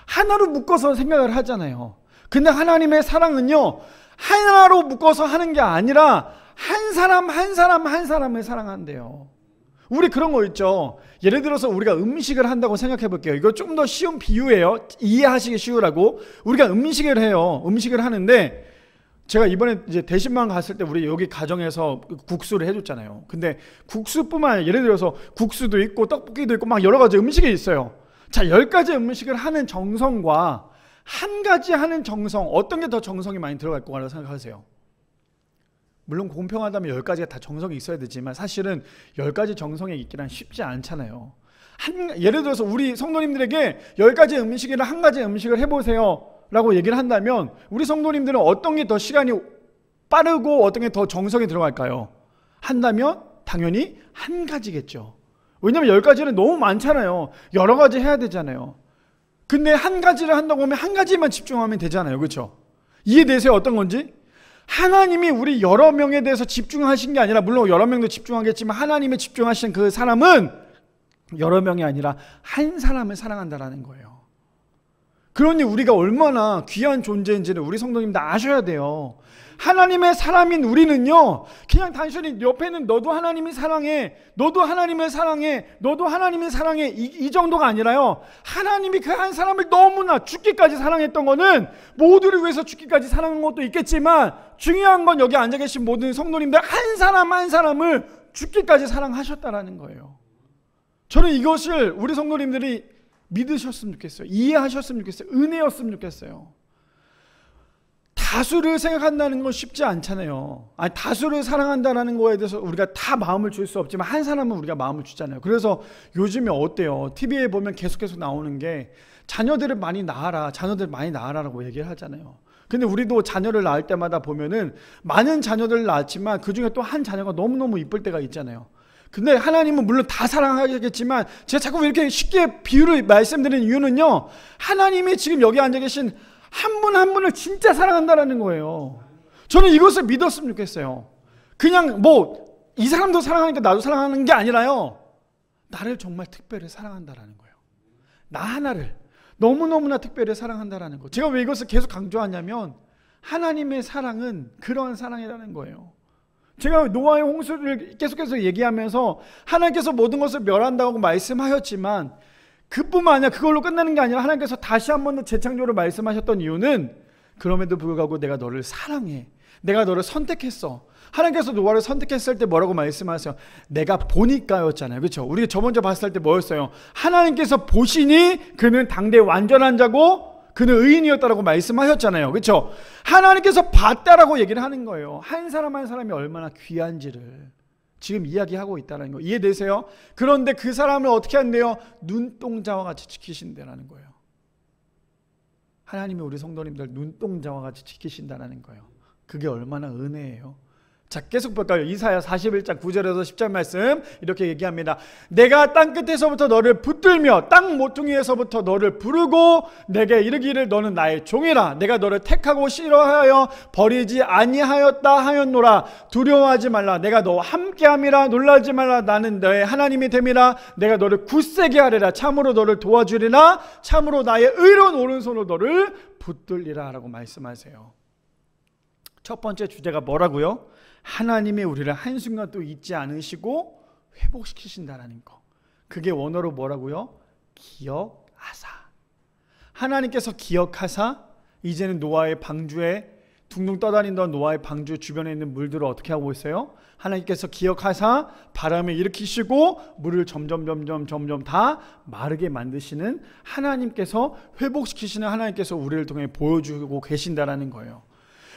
하나로 묶어서 생각을 하잖아요. 근데 하나님의 사랑은요, 하나로 묶어서 하는 게 아니라 한 사람을 사랑한대요. 우리 그런 거 있죠. 예를 들어서 우리가 음식을 한다고 생각해 볼게요. 이거 좀 더 쉬운 비유예요. 이해하시기 쉬우라고. 우리가 음식을 해요. 음식을 하는데 제가 이번에 이제 대신만 갔을 때 우리 여기 가정에서 국수를 해줬잖아요. 근데 국수뿐만 아니라 예를 들어서 국수도 있고 떡볶이도 있고 막 여러 가지 음식이 있어요. 자, 10가지 음식을 하는 정성과 한 가지 하는 정성, 어떤 게 더 정성이 많이 들어갈 거라고 생각하세요? 물론 공평하다면 10가지가 다 정성이 있어야 되지만 사실은 10가지 정성이 있기란 쉽지 않잖아요. 예를 들어서 우리 성도님들에게 10가지 음식이나 한 가지 음식을 해보세요 라고 얘기를 한다면 우리 성도님들은 어떤 게 더 시간이 빠르고 어떤 게 더 정성이 들어갈까요? 한다면 당연히 한 가지겠죠. 왜냐하면 10가지는 너무 많잖아요. 여러 가지 해야 되잖아요. 근데 한 가지를 한다고 하면 한 가지만 집중하면 되잖아요. 그렇죠? 이해되세요? 어떤 건지? 하나님이 우리 여러 명에 대해서 집중하신 게 아니라, 물론 여러 명도 집중하겠지만 하나님이 집중하신 그 사람은 여러 명이 아니라 한 사람을 사랑한다라는 거예요. 그러니 우리가 얼마나 귀한 존재인지를 우리 성도님들 아셔야 돼요. 하나님의 사람인 우리는요, 그냥 단순히 옆에는 너도 하나님이 사랑해, 너도 하나님을 사랑해, 너도 하나님을 사랑해 이 정도가 아니라요, 하나님이 그 한 사람을 너무나 죽기까지 사랑했던 거는 모두를 위해서 죽기까지 사랑한 것도 있겠지만 중요한 건 여기 앉아 계신 모든 성도님들 한 사람을 죽기까지 사랑하셨다라는 거예요. 저는 이것을 우리 성도님들이 믿으셨으면 좋겠어요. 이해하셨으면 좋겠어요. 은혜였으면 좋겠어요. 다 다수를 생각한다는 건 쉽지 않잖아요. 아니, 다수를 사랑한다는 거에 대해서 우리가 다 마음을 줄 수 없지만 한 사람은 우리가 마음을 주잖아요. 그래서 요즘에 어때요? TV에 보면 계속 나오는 게 자녀들을 많이 낳아라, 자녀들 많이 낳아라라고 얘기를 하잖아요. 근데 우리도 자녀를 낳을 때마다 보면은 많은 자녀들을 낳았지만 그 중에 또 한 자녀가 너무너무 이쁠 때가 있잖아요. 근데 하나님은 물론 다 사랑하겠지만 제가 자꾸 이렇게 쉽게 비유를 말씀드리는 이유는요, 하나님이 지금 여기 앉아 계신 한 분 한 분을 진짜 사랑한다라는 거예요. 저는 이것을 믿었으면 좋겠어요. 그냥 뭐 이 사람도 사랑하니까 나도 사랑하는 게 아니라요, 나를 정말 특별히 사랑한다라는 거예요. 나 하나를 너무너무나 특별히 사랑한다라는 거. 제가 왜 이것을 계속 강조하냐면 하나님의 사랑은 그러한 사랑이라는 거예요. 제가 노아의 홍수를 계속해서 얘기하면서 하나님께서 모든 것을 멸한다고 말씀하셨지만 그뿐만 아니라 그걸로 끝나는 게 아니라 하나님께서 다시 한 번 더 재창조를 말씀하셨던 이유는 그럼에도 불구하고 내가 너를 사랑해, 내가 너를 선택했어. 하나님께서 노아를 선택했을 때 뭐라고 말씀하세요? 내가 보니까였잖아요. 그렇죠? 우리가 저번주에 봤을 때 뭐였어요? 하나님께서 보시니 그는 당대 완전한 자고 그는 의인이었다라고 말씀하셨잖아요. 그렇죠? 하나님께서 봤다라고 얘기를 하는 거예요. 한 사람 한 사람이 얼마나 귀한지를 지금 이야기하고 있다는 거 이해되세요? 그런데 그 사람을 어떻게 한대요? 눈동자와 같이 지키신다는 거예요. 하나님이 우리 성도님들 눈동자와 같이 지키신다는 거예요. 그게 얼마나 은혜예요. 자, 계속 볼까요? 이사야 41장 9절에서 10절 말씀 이렇게 얘기합니다. 내가 땅 끝에서부터 너를 붙들며 땅 모퉁이에서부터 너를 부르고 내게 이르기를 너는 나의 종이라. 내가 너를 택하고 싫어하여 버리지 아니하였다 하였노라. 두려워하지 말라. 내가 너와 함께함이라. 놀라지 말라. 나는 너의 하나님이 됨이라. 내가 너를 굳세게 하리라. 참으로 너를 도와주리라. 참으로 나의 의로운 오른손으로 너를 붙들리라 라고 말씀하세요. 첫 번째 주제가 뭐라고요? 하나님이 우리를 한순간도 잊지 않으시고 회복시키신다는 거. 그게 원어로 뭐라고요? 기억하사. 하나님께서 기억하사 이제는 노아의 방주에 둥둥 떠다니던 노아의 방주 주변에 있는 물들을 어떻게 하고 있어요? 하나님께서 기억하사 바람을 일으키시고 물을 점점 다 마르게 만드시는 하나님께서, 회복시키시는 하나님께서 우리를 통해 보여주고 계신다라는 거예요.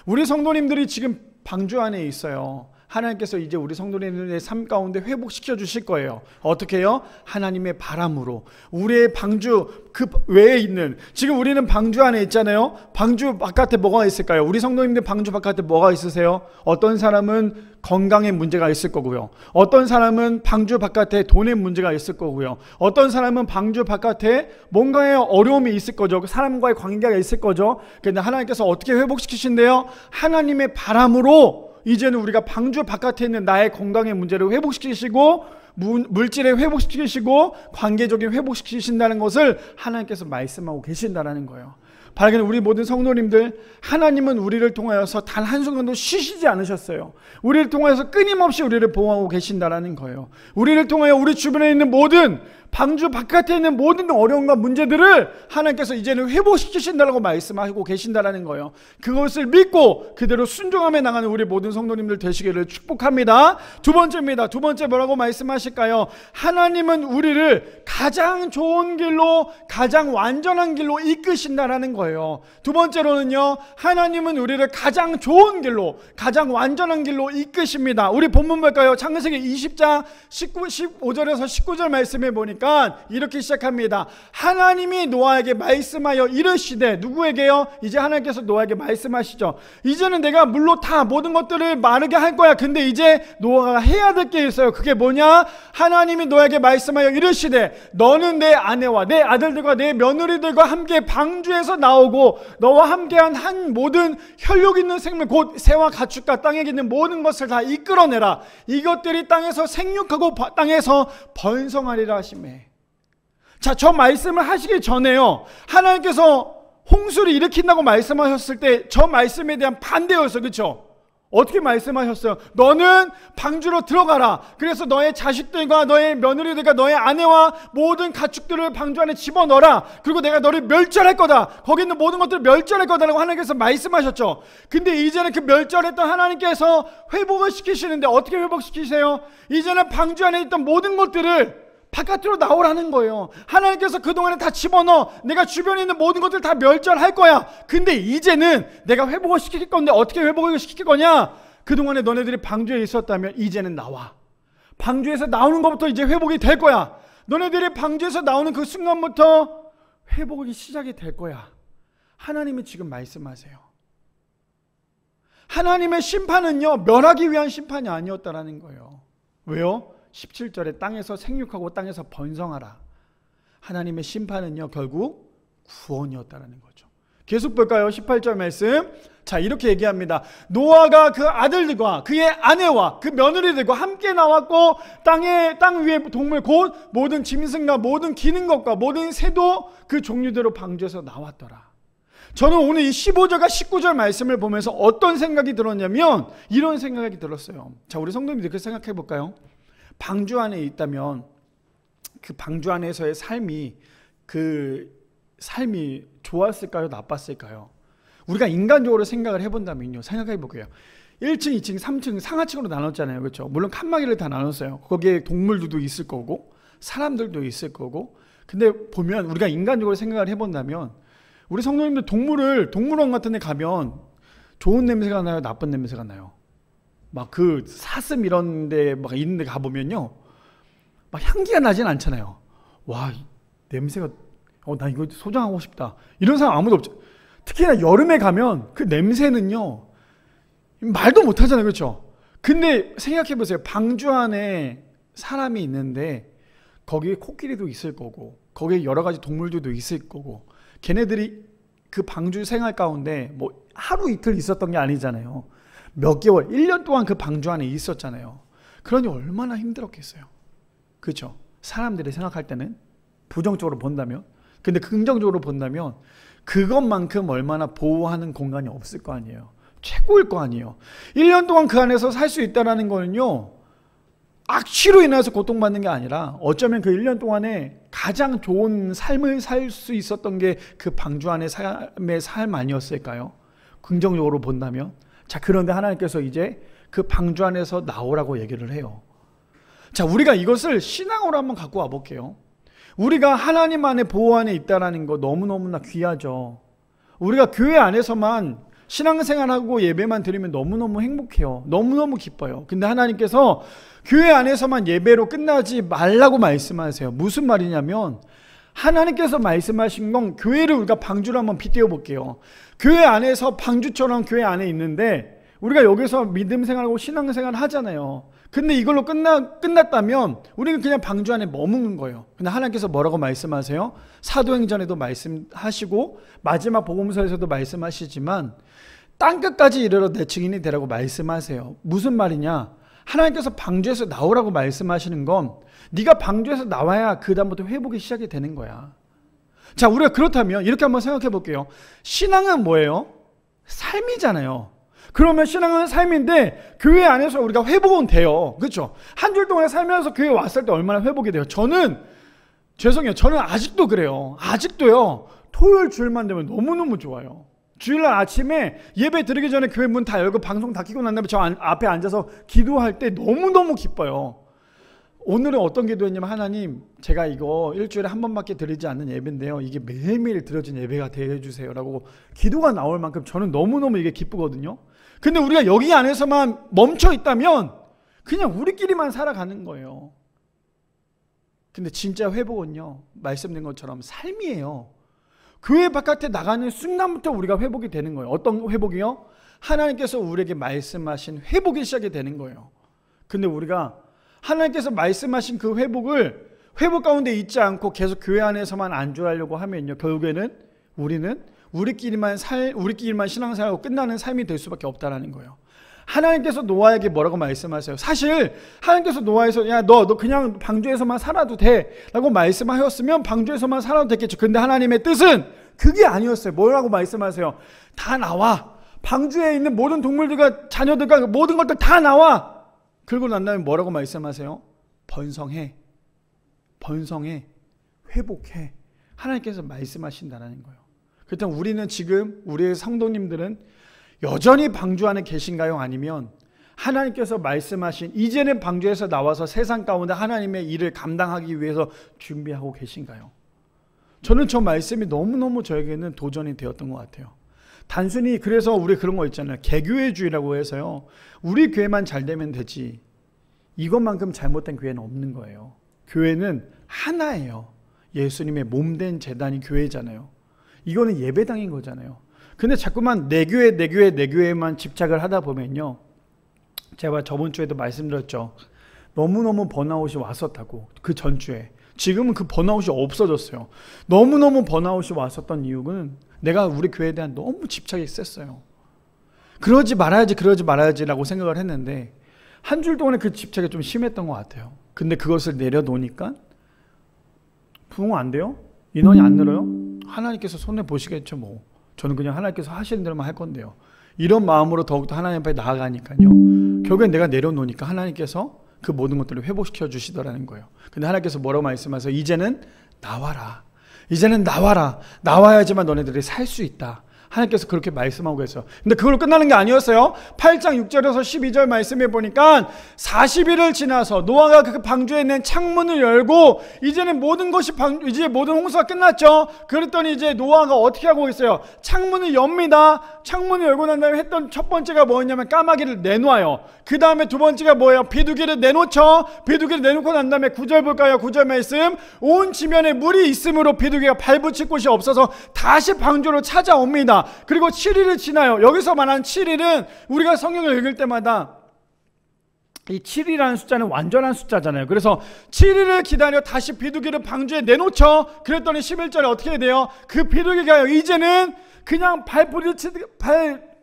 우리 성도님들이 지금 방주 안에 있어요. 하나님께서 이제 우리 성도님들의 삶 가운데 회복시켜 주실 거예요. 어떻게 해요? 하나님의 바람으로. 우리의 방주 그 외에 있는, 지금 우리는 방주 안에 있잖아요. 방주 바깥에 뭐가 있을까요? 우리 성도님들 방주 바깥에 뭐가 있으세요? 어떤 사람은 건강에 문제가 있을 거고요. 어떤 사람은 방주 바깥에 돈의 문제가 있을 거고요. 어떤 사람은 방주 바깥에 뭔가의 어려움이 있을 거죠. 사람과의 관계가 있을 거죠. 그런데 하나님께서 어떻게 회복시키신대요? 하나님의 바람으로 이제는 우리가 방주 바깥에 있는 나의 건강의 문제를 회복시키시고 물질을 회복시키시고 관계적인 회복시키신다는 것을 하나님께서 말씀하고 계신다는 거예요. 바라기는 우리 모든 성도님들, 하나님은 우리를 통하여서 단 한순간도 쉬시지 않으셨어요. 우리를 통하여서 끊임없이 우리를 보호하고 계신다는 거예요. 우리를 통하여 우리 주변에 있는 모든 방주 바깥에 있는 모든 어려움과 문제들을 하나님께서 이제는 회복시키신다고 말씀하고 계신다는 거예요. 그것을 믿고 그대로 순종하며 나가는 우리 모든 성도님들 되시기를 축복합니다. 두 번째입니다. 두 번째 뭐라고 말씀하실까요? 하나님은 우리를 가장 좋은 길로, 가장 완전한 길로 이끄신다는 거예요. 두 번째로는요, 하나님은 우리를 가장 좋은 길로, 가장 완전한 길로 이끄십니다. 우리 본문 볼까요? 창세기 20장 15절에서 19절 말씀해 보니까 이렇게 시작합니다. 하나님이 노아에게 말씀하여 이르시되, 누구에게요? 이제 하나님께서 노아에게 말씀하시죠. 이제는 내가 물로 다 모든 것들을 마르게 할 거야. 근데 이제 노아가 해야 될 게 있어요. 그게 뭐냐? 하나님이 노아에게 말씀하여 이르시되, 너는 내 아내와 내 아들들과 내 며느리들과 함께 방주에서 나오고 너와 함께한 한 모든 혈육 있는 생물, 곧 새와 가축과 땅에 있는 모든 것을 다 이끌어내라. 이것들이 땅에서 생육하고 땅에서 번성하리라 하시매. 자, 저 말씀을 하시기 전에요, 하나님께서 홍수를 일으킨다고 말씀하셨을 때 저 말씀에 대한 반대였어요. 그렇죠? 어떻게 말씀하셨어요? 너는 방주로 들어가라. 그래서 너의 자식들과 너의 며느리들과 너의 아내와 모든 가축들을 방주 안에 집어넣어라. 그리고 내가 너를 멸절할 거다. 거기 있는 모든 것들을 멸절할 거다라고 하나님께서 말씀하셨죠. 근데 이제는 그 멸절했던 하나님께서 회복을 시키시는데 어떻게 회복시키세요? 이제는 방주 안에 있던 모든 것들을 바깥으로 나오라는 거예요. 하나님께서 그동안에 다 집어넣어 내가 주변에 있는 모든 것들 다 멸절할 거야. 근데 이제는 내가 회복을 시킬 건데 어떻게 회복을 시킬 거냐? 그동안에 너네들이 방주에 있었다면 이제는 나와. 방주에서 나오는 것부터 이제 회복이 될 거야. 너네들이 방주에서 나오는 그 순간부터 회복이 시작이 될 거야. 하나님이 지금 말씀하세요. 하나님의 심판은요, 멸하기 위한 심판이 아니었다라는 거예요. 왜요? 17절에 땅에서 생육하고 땅에서 번성하라. 하나님의 심판은요, 결국 구원이었다라는 거죠. 계속 볼까요? 18절 말씀. 자, 이렇게 얘기합니다. 노아가 그 아들들과 그의 아내와 그 며느리들과 함께 나왔고 땅 위의 동물 곧 모든 짐승과 모든 기는 것과 모든 새도 그 종류대로 방주에서 나왔더라. 저는 오늘 이 15절과 19절 말씀을 보면서 어떤 생각이 들었냐면 이런 생각이 들었어요. 자, 우리 성도님들 그렇게 생각해 볼까요? 방주 안에 있다면 그 방주 안에서의 삶이 좋았을까요? 나빴을까요? 우리가 인간적으로 생각을 해본다면요. 생각해 볼게요. 1층, 2층, 3층, 상하층으로 나눴잖아요. 그렇죠? 물론 칸막이를 다 나눴어요. 거기에 동물들도 있을 거고 사람들도 있을 거고. 근데 보면 우리가 인간적으로 생각을 해본다면 우리 성도님들 동물원 같은 데 가면 좋은 냄새가 나요? 나쁜 냄새가 나요? 막 그 사슴 이런 데 막 있는 데 가보면요. 막 향기가 나진 않잖아요. 와, 냄새가, 나 이거 소장하고 싶다. 이런 사람 아무도 없죠. 특히나 여름에 가면 그 냄새는요, 말도 못 하잖아요. 그렇죠? 근데 생각해 보세요. 방주 안에 사람이 있는데 거기에 코끼리도 있을 거고 거기에 여러 가지 동물들도 있을 거고 걔네들이 그 방주 생활 가운데 뭐 하루 이틀 있었던 게 아니잖아요. 몇 개월, 1년 동안 그 방주 안에 있었잖아요. 그러니 얼마나 힘들었겠어요. 그렇죠? 사람들이 생각할 때는 부정적으로 본다면, 근데 긍정적으로 본다면 그것만큼 얼마나 보호하는 공간이 없을 거 아니에요. 최고일 거 아니에요. 1년 동안 그 안에서 살 수 있다는 거는요, 악취로 인해서 고통받는 게 아니라 어쩌면 그 1년 동안에 가장 좋은 삶을 살 수 있었던 게 그 방주 안의 삶의 삶 아니었을까요? 긍정적으로 본다면. 자, 그런데 하나님께서 이제 그 방주 안에서 나오라고 얘기를 해요. 자, 우리가 이것을 신앙으로 한번 갖고 와 볼게요. 우리가 하나님 안에 보호 안에 있다는 거 너무너무나 귀하죠. 우리가 교회 안에서만 신앙생활하고 예배만 드리면 너무너무 행복해요. 너무너무 기뻐요. 근데 하나님께서 교회 안에서만 예배로 끝나지 말라고 말씀하세요. 무슨 말이냐면 하나님께서 말씀하신 건 교회를 우리가 방주로 한번 빗대어 볼게요. 교회 안에서 방주처럼 교회 안에 있는데 우리가 여기서 믿음 생활하고 신앙 생활 하잖아요. 근데 이걸로 끝났다면 우리는 그냥 방주 안에 머무는 거예요. 근데 하나님께서 뭐라고 말씀하세요? 사도행전에도 말씀하시고 마지막 복음서에서도 말씀하시지만 땅끝까지 이르러 내 증인이 되라고 말씀하세요. 무슨 말이냐? 하나님께서 방주에서 나오라고 말씀하시는 건 네가 방주에서 나와야 그 다음부터 회복이 시작이 되는 거야. 자, 우리가 그렇다면 이렇게 한번 생각해 볼게요. 신앙은 뭐예요? 삶이잖아요. 그러면 신앙은 삶인데 교회 안에서 우리가 회복은 돼요. 그렇죠? 한 주 동안 살면서 교회 왔을 때 얼마나 회복이 돼요. 저는 아직도 그래요. 아직도요. 토요일 주일만 되면 너무너무 좋아요. 주일날 아침에 예배 드리기 전에 교회 문 다 열고 방송 다 켜고 난 다음에 저 앞에 앉아서 기도할 때 너무너무 기뻐요. 오늘은 어떤 기도했냐면 하나님, 제가 이거 일주일에 한 번밖에 드리지 않는 예배인데요. 이게 매일매일 드려진 예배가 되게 해주세요 라고 기도가 나올 만큼 저는 너무너무 이게 기쁘거든요. 근데 우리가 여기 안에서만 멈춰 있다면 그냥 우리끼리만 살아가는 거예요. 근데 진짜 회복은요, 말씀드린 것처럼 삶이에요. 교회 바깥에 나가는 순간부터 우리가 회복이 되는 거예요. 어떤 회복이요? 하나님께서 우리에게 말씀하신 회복이 시작이 되는 거예요. 근데 우리가 하나님께서 말씀하신 그 회복을 회복 가운데 있지 않고 계속 교회 안에서만 안주하려고 하면요, 결국에는 우리는 우리끼리만 신앙생활하고 끝나는 삶이 될 수밖에 없다라는 거예요. 하나님께서 노아에게 뭐라고 말씀하세요? 사실 하나님께서 노아에서 야, 너 그냥 방주에서만 살아도 돼 라고 말씀하셨으면 방주에서만 살아도 됐겠죠. 근데 하나님의 뜻은 그게 아니었어요. 뭐라고 말씀하세요? 다 나와. 방주에 있는 모든 동물들과 자녀들과 모든 것들 다 나와. 그러고 난 다음에 뭐라고 말씀하세요? 번성해, 회복해. 하나님께서 말씀하신다는 거예요. 그렇다면 우리는 지금 우리의 성도님들은 여전히 방주 안에 계신가요? 아니면 하나님께서 말씀하신 이제는 방주에서 나와서 세상 가운데 하나님의 일을 감당하기 위해서 준비하고 계신가요? 저는 저 말씀이 너무너무 저에게는 도전이 되었던 것 같아요. 단순히 그래서 우리 그런 거 있잖아요. 개교회주의라고 해서요. 우리 교회만 잘 되면 되지. 이것만큼 잘못된 교회는 없는 거예요. 교회는 하나예요. 예수님의 몸된 제단이 교회잖아요. 이거는 예배당인 거잖아요. 근데 자꾸만 내 교회만 집착을 하다 보면요. 제가 저번 주에도 말씀드렸죠. 너무너무 번아웃이 왔었다고. 그 전주에. 지금은 그 번아웃이 없어졌어요. 너무너무 번아웃이 왔었던 이유는 내가 우리 교회에 대한 너무 집착이 셌어요. 그러지 말아야지 라고 생각을 했는데 한 줄 동안에 그 집착이 좀 심했던 것 같아요. 근데 그것을 내려놓으니까 부흥 안 돼요? 인원이 안 늘어요? 하나님께서 손해 보시겠죠 뭐. 저는 그냥 하나님께서 하시는 대로만 할 건데요. 이런 마음으로 더욱더 하나님 앞에 나아가니까요. 결국엔 내가 내려놓으니까 하나님께서 그 모든 것들을 회복시켜 주시더라는 거예요. 근데 하나님께서 뭐라고 말씀하세요? 이제는 나와라. 이제는 나와라. 나와야지만 너네들이 살 수 있다. 하나님께서 그렇게 말씀하고 계세요. 근데 그걸로 끝나는 게 아니었어요. 8장 6절에서 12절 말씀해 보니까 40일을 지나서 노아가 그 방주에 있는 창문을 열고 이제는 모든 것이 이제 모든 홍수가 끝났죠. 그랬더니 이제 노아가 어떻게 하고 있어요? 창문을 엽니다. 창문을 열고 난 다음에 했던 첫 번째가 뭐였냐면 까마귀를 내놓아요. 그 다음에 두 번째가 뭐예요? 비둘기를 내놓죠. 비둘기를 내놓고 난 다음에 9절 볼까요? 9절 말씀. 온 지면에 물이 있으므로 비둘기가 발붙일 곳이 없어서 다시 방주로 찾아옵니다. 그리고 7일을 지나요. 여기서 말하는 7일은 우리가 성경을 읽을 때마다 이 7이라는 숫자는 완전한 숫자잖아요. 그래서 7일을 기다려 다시 비둘기를 방주에 내놓죠. 그랬더니 11절에 어떻게 해야 돼요? 그 비둘기가요, 이제는 그냥 발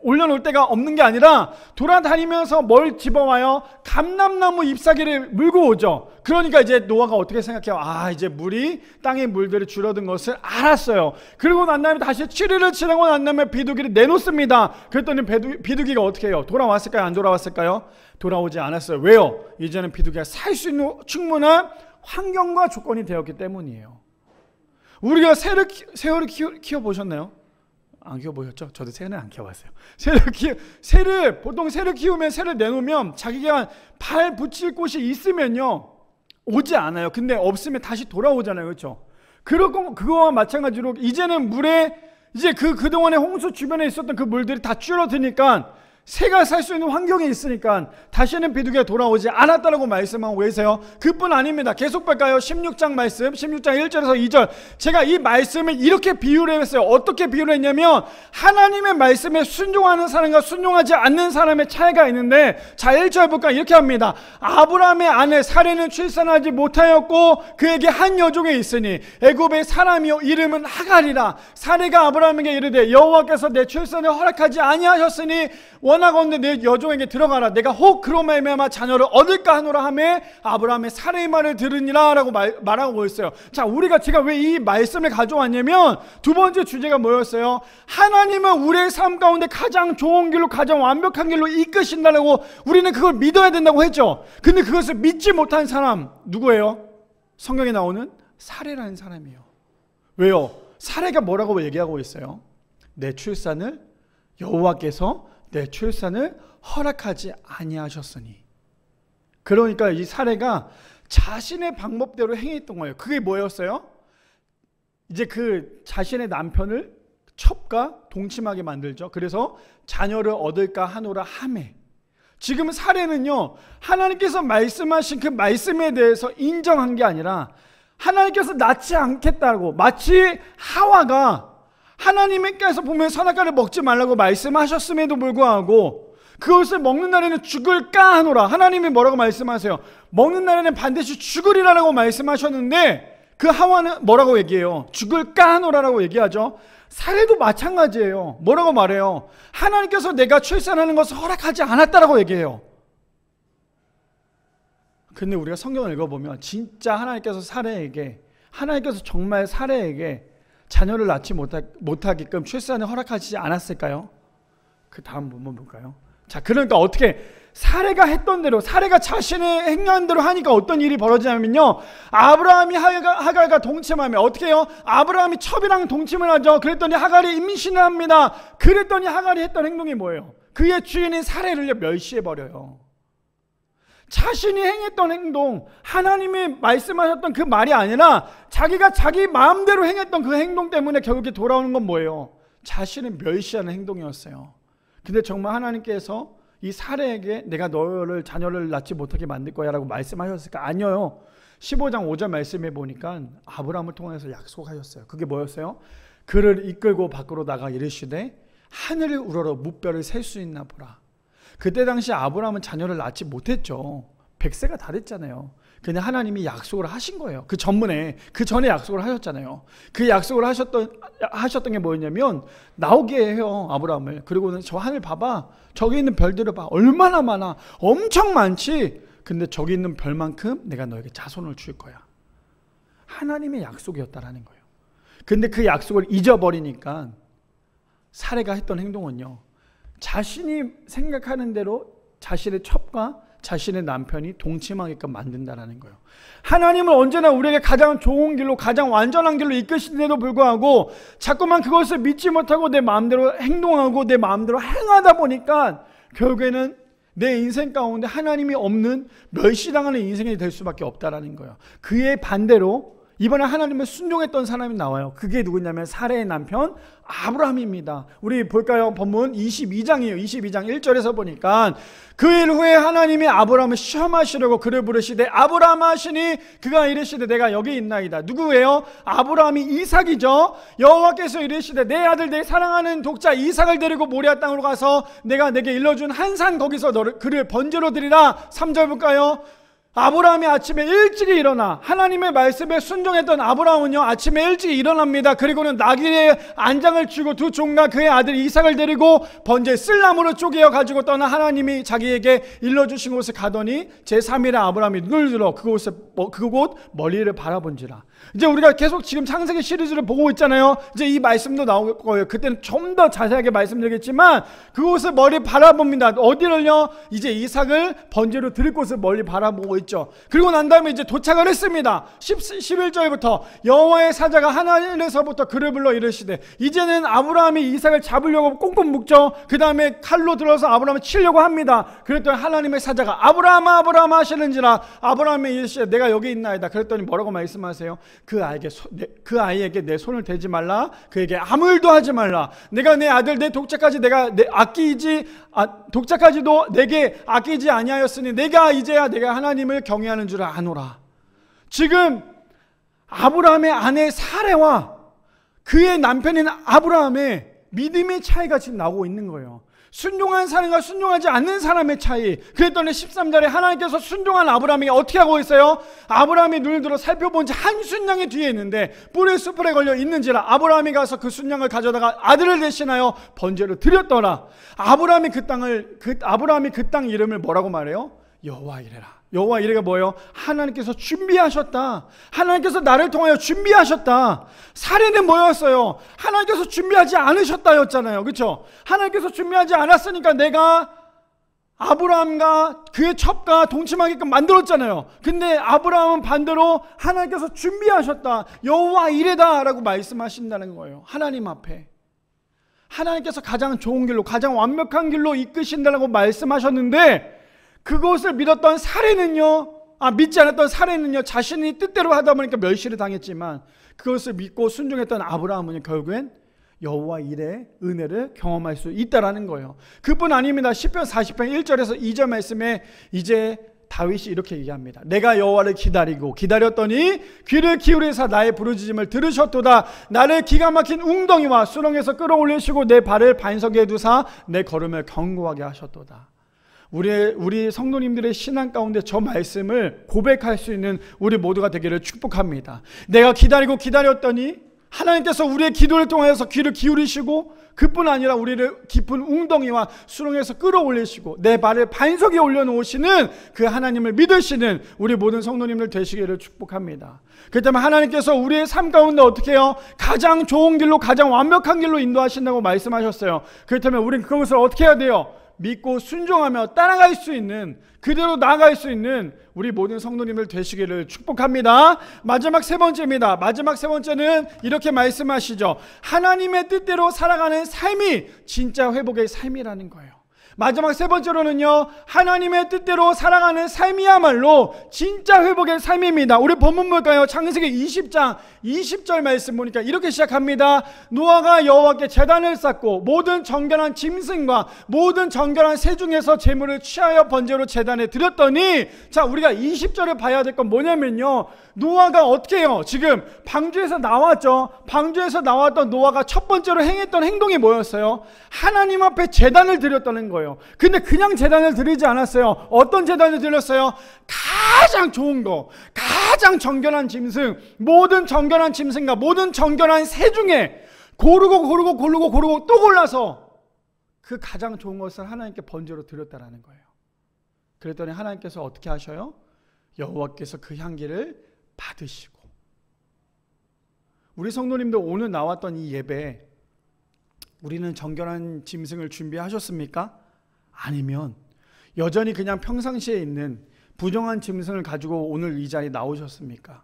올려놓을 데가 없는 게 아니라 돌아다니면서 뭘 집어와요? 감람나무 잎사귀를 물고 오죠. 그러니까 이제 노아가 어떻게 생각해요? 아, 이제 물이 땅의 물들이 줄어든 것을 알았어요. 그리고 난 다음에 다시 7일을 지나고 난 다음에 비둘기를 내놓습니다. 그랬더니 비둘기가 어떻게 해요? 돌아왔을까요? 안 돌아왔을까요? 돌아오지 않았어요. 왜요? 이제는 비둘기가 살 수 있는 충분한 환경과 조건이 되었기 때문이에요. 우리가 새를 키워보셨나요? 안 키워보셨죠? 저도 새는 안 키워봤어요. 보통 새를 키우면 새를 내놓으면 자기가 발 붙일 곳이 있으면요 오지 않아요. 근데 없으면 다시 돌아오잖아요. 그렇죠? 그거와 마찬가지로 이제는 물에 이제 그동안에 홍수 주변에 있었던 그 물들이 다 줄어드니까 새가 살 수 있는 환경이 있으니까 다시는 비둘기가 돌아오지 않았다라고 말씀하고 계세요. 그뿐 아닙니다. 계속 볼까요? 16장 말씀, 16장 1절에서 2절. 제가 이 말씀을 이렇게 비유를 했어요. 어떻게 비유를 했냐면 하나님의 말씀에 순종하는 사람과 순종하지 않는 사람의 차이가 있는데, 자 1절 볼까요? 이렇게 합니다. 아브라함의 아내 사레는 출산하지 못하였고 그에게 한 여종이 있으니 애굽의 사람이요 이름은 하갈이라. 사레가 아브라함에게 이르되 여호와께서 내 출산을 허락하지 아니하셨으니 원하건대 내 여종에게 들어가라. 내가 혹 그로 말미암아 자녀를 얻을까 하노라 하매 아브라함의 사레의 말을 들으니라 라고 말하고 있어요. 자, 제가 왜 이 말씀을 가져왔냐면 두 번째 주제가 뭐였어요? 하나님은 우리의 삶 가운데 가장 좋은 길로, 가장 완벽한 길로 이끄신다고 우리는 그걸 믿어야 된다고 했죠. 근데 그것을 믿지 못한 사람 누구예요? 성경에 나오는 사레라는 사람이에요. 왜요? 사레가 뭐라고 얘기하고 있어요? 내 출산을 여호와께서 내 출산을 허락하지 아니하셨으니. 그러니까 이 사례가 자신의 방법대로 행했던 거예요. 그게 뭐였어요? 이제 그 자신의 남편을 첩과 동침하게 만들죠. 그래서 자녀를 얻을까 하노라 하매. 지금 사례는요, 하나님께서 말씀하신 그 말씀에 대해서 인정한 게 아니라 하나님께서 낳지 않겠다고, 마치 하와가 하나님께서 보면 선악과를 먹지 말라고 말씀하셨음에도 불구하고 그것을 먹는 날에는 죽을까 하노라. 하나님이 뭐라고 말씀하세요? 먹는 날에는 반드시 죽으리라고 말씀하셨는데 그 하와는 뭐라고 얘기해요? 죽을까 하노라라고 얘기하죠. 사례도 마찬가지예요. 뭐라고 말해요? 하나님께서 내가 출산하는 것을 허락하지 않았다라고 얘기해요. 근데 우리가 성경을 읽어보면 진짜 하나님께서 정말 사례에게 자녀를 낳지 못하게끔 출산을 허락하지 않았을까요? 그 다음 부분 볼까요? 자, 그러니까 어떻게 사례가 했던 대로, 사례가 자신의 행한 대로 하니까 어떤 일이 벌어지냐면요, 아브라함이 하갈과 동침하며 어떻게 해요? 아브라함이 첩이랑 동침을 하죠. 그랬더니 하갈이 임신을 합니다. 그랬더니 하갈이 했던 행동이 뭐예요? 그의 주인인 사례를 멸시해버려요. 자신이 행했던 행동, 하나님이 말씀하셨던 그 말이 아니라 자기가 자기 마음대로 행했던 그 행동 때문에 결국에 돌아오는 건 뭐예요? 자신을 멸시하는 행동이었어요. 근데 정말 하나님께서 이 사례에게 내가 너를 자녀를 낳지 못하게 만들 거야 라고 말씀하셨을까? 아니요. 15장 5절 말씀해 보니까 아브라함을 통해서 약속하셨어요. 그게 뭐였어요? 그를 이끌고 밖으로 나가 이르시되 하늘을 우러러 무뼈를 셀 수 있나 보라. 그때 당시 아브라함은 자녀를 낳지 못했죠. 100세가 다 됐잖아요. 근데 하나님이 약속을 하신 거예요. 그 전에 약속을 하셨잖아요. 그 약속을 하셨던 게 뭐였냐면 나오게 해요, 아브라함을. 그리고는 저 하늘 봐봐. 저기 있는 별들을 봐. 얼마나 많아. 엄청 많지. 근데 저기 있는 별만큼 내가 너에게 자손을 줄 거야. 하나님의 약속이었다라는 거예요. 근데 그 약속을 잊어버리니까 사례가 했던 행동은요, 자신이 생각하는 대로 자신의 첩과 자신의 남편이 동침하게끔 만든다라는 거예요. 하나님은 언제나 우리에게 가장 좋은 길로, 가장 완전한 길로 이끄시는데도 불구하고 자꾸만 그것을 믿지 못하고 내 마음대로 행동하고 내 마음대로 행하다 보니까 결국에는 내 인생 가운데 하나님이 없는 멸시당하는 인생이 될 수밖에 없다라는 거예요. 그의 반대로 이번에 하나님을 순종했던 사람이 나와요. 그게 누구냐면 사레의 남편 아브라함입니다. 우리 볼까요? 본문 22장이에요. 22장 1절에서 보니까 그 일 후에 하나님이 아브라함을 시험하시려고 그를 부르시되 아브라함 하시니 그가 이르시되 내가 여기 있나이다. 누구예요? 아브라함이 이삭이죠. 여호와께서 이르시되 내 아들 내 사랑하는 독자 이삭을 데리고 모리아 땅으로 가서 내가 내게 일러준 한 산 거기서 그를 번제로 드리라. 3절 볼까요? 아브라함이 아침에 일찍이 일어나 하나님의 말씀에 순종했던 아브라함은요, 아침에 일찍 일어납니다. 그리고는 나귀의 안장을 쥐고 두 종과 그의 아들 이삭을 데리고 번제 쓸나무로 쪼개어 가지고 떠나 하나님이 자기에게 일러주신 곳에 가더니 제3일에 아브라함이 눈을 들어 그곳 멀리를 바라본지라. 이제 우리가 계속 지금 창세기 시리즈를 보고 있잖아요. 이제 이 말씀도 나올 거예요. 그때는 좀 더 자세하게 말씀드리겠지만 그곳을 멀리 바라봅니다. 어디를요? 이제 이삭을 번제로 드릴 곳을 멀리 바라보고 있죠. 그리고 난 다음에 이제 도착을 했습니다. 11절부터 여호와의 사자가 하늘에서부터 그를 불러 이르시되 이제는 아브라함이 이삭을 잡으려고 꽁꽁 묶죠. 그 다음에 칼로 들어서 아브라함을 치려고 합니다. 그랬더니 하나님의 사자가 아브라함아 아브라함 하시는지라. 아브라함이 이르시되 내가 여기 있나이다. 그랬더니 뭐라고 말씀하세요? 그 아이에게 내 손을 대지 말라. 그에게 아무 일도 하지 말라. 내가 내 아들 내 독자까지 독자까지도 내게 아끼지 아니하였으니 내가 이제야 내가 하나님을 경외하는 줄 아노라. 지금 아브라함의 아내 사레와 그의 남편인 아브라함의 믿음의 차이가 지금 나오고 있는 거예요. 순종한 사람과 순종하지 않는 사람의 차이. 그랬더니 13절에 하나님께서 순종한 아브라함에게 어떻게 하고 있어요? 아브라함이 눈을 들어 살펴본 지 한 순양이 뒤에 있는데 뿔의 숯불에 걸려 있는지라. 아브라함이 가서 그 순양을 가져다가 아들을 대신하여 번제로 드렸더라. 아브라함이 그 땅 이름을 뭐라고 말해요? 여호와 이레라. 여호와 이레가 뭐예요? 하나님께서 준비하셨다. 하나님께서 나를 통하여 준비하셨다. 사례는 뭐였어요? 하나님께서 준비하지 않으셨다였잖아요. 그렇죠? 하나님께서 준비하지 않았으니까 내가 아브라함과 그의 첩과 동침하게끔 만들었잖아요. 근데 아브라함은 반대로 하나님께서 준비하셨다. 여호와 이레다라고 말씀하신다는 거예요. 하나님 앞에. 하나님께서 가장 좋은 길로, 가장 완벽한 길로 이끄신다라고 말씀하셨는데 그것을 믿었던 믿지 않았던 사례는요, 자신이 뜻대로 하다 보니까 멸시를 당했지만 그것을 믿고 순종했던 아브라함은 결국엔 여호와 이레의 은혜를 경험할 수 있다라는 거예요. 그뿐 아닙니다. 시편 40편 1절에서 2절 말씀에 이제 다윗이 이렇게 얘기합니다. 내가 여호와를 기다렸더니 귀를 기울이사 나의 부르짖음을 들으셨도다. 나를 기가 막힌 웅덩이와 수렁에서 끌어올리시고 내 발을 반석에 두사 내 걸음을 견고하게 하셨도다. 우리 성도님들의 신앙 가운데 저 말씀을 고백할 수 있는 우리 모두가 되기를 축복합니다. 내가 기다렸더니 하나님께서 우리의 기도를 통해서 귀를 기울이시고 그뿐 아니라 우리를 깊은 웅덩이와 수렁에서 끌어올리시고 내 발을 반석에 올려놓으시는 그 하나님을 믿으시는 우리 모든 성도님들 되시기를 축복합니다. 그렇기 때문에 하나님께서 우리의 삶 가운데 어떻게 해요? 가장 좋은 길로, 가장 완벽한 길로 인도하신다고 말씀하셨어요. 그렇다면 우리는 그것을 어떻게 해야 돼요? 믿고 순종하며 따라갈 수 있는, 그대로 나아갈 수 있는 우리 모든 성도님들 되시기를 축복합니다. 마지막 세 번째입니다. 마지막 세 번째는 이렇게 말씀하시죠. 하나님의 뜻대로 살아가는 삶이 진짜 회복의 삶이라는 거예요. 마지막 세 번째로는요, 하나님의 뜻대로 살아가는 삶이야말로 진짜 회복의 삶입니다. 우리 본문 볼까요? 창세기 20장 20절 말씀 보니까 이렇게 시작합니다. 노아가 여호와께 제단을 쌓고 모든 정결한 짐승과 모든 정결한 새 중에서 제물을 취하여 번제로 제단에 드렸더니, 자, 우리가 20절을 봐야 될 건 뭐냐면요, 노아가 어떻게 해요? 지금 방주에서 나왔죠. 방주에서 나왔던 노아가 첫 번째로 행했던 행동이 뭐였어요? 하나님 앞에 제단을 드렸다는 거예요. 근데 그냥 제단을 드리지 않았어요. 어떤 제단을 드렸어요? 가장 좋은 거, 가장 정결한 짐승, 모든 정결한 짐승과 모든 정결한 새 중에 고르고 또 골라서 그 가장 좋은 것을 하나님께 번제로 드렸다라는 거예요. 그랬더니 하나님께서 어떻게 하셔요? 여호와께서 그 향기를 받으시고. 우리 성도님들 오늘 나왔던 이 예배, 우리는 정결한 짐승을 준비하셨습니까? 아니면 여전히 그냥 평상시에 있는 부정한 짐승을 가지고 오늘 이 자리에 나오셨습니까?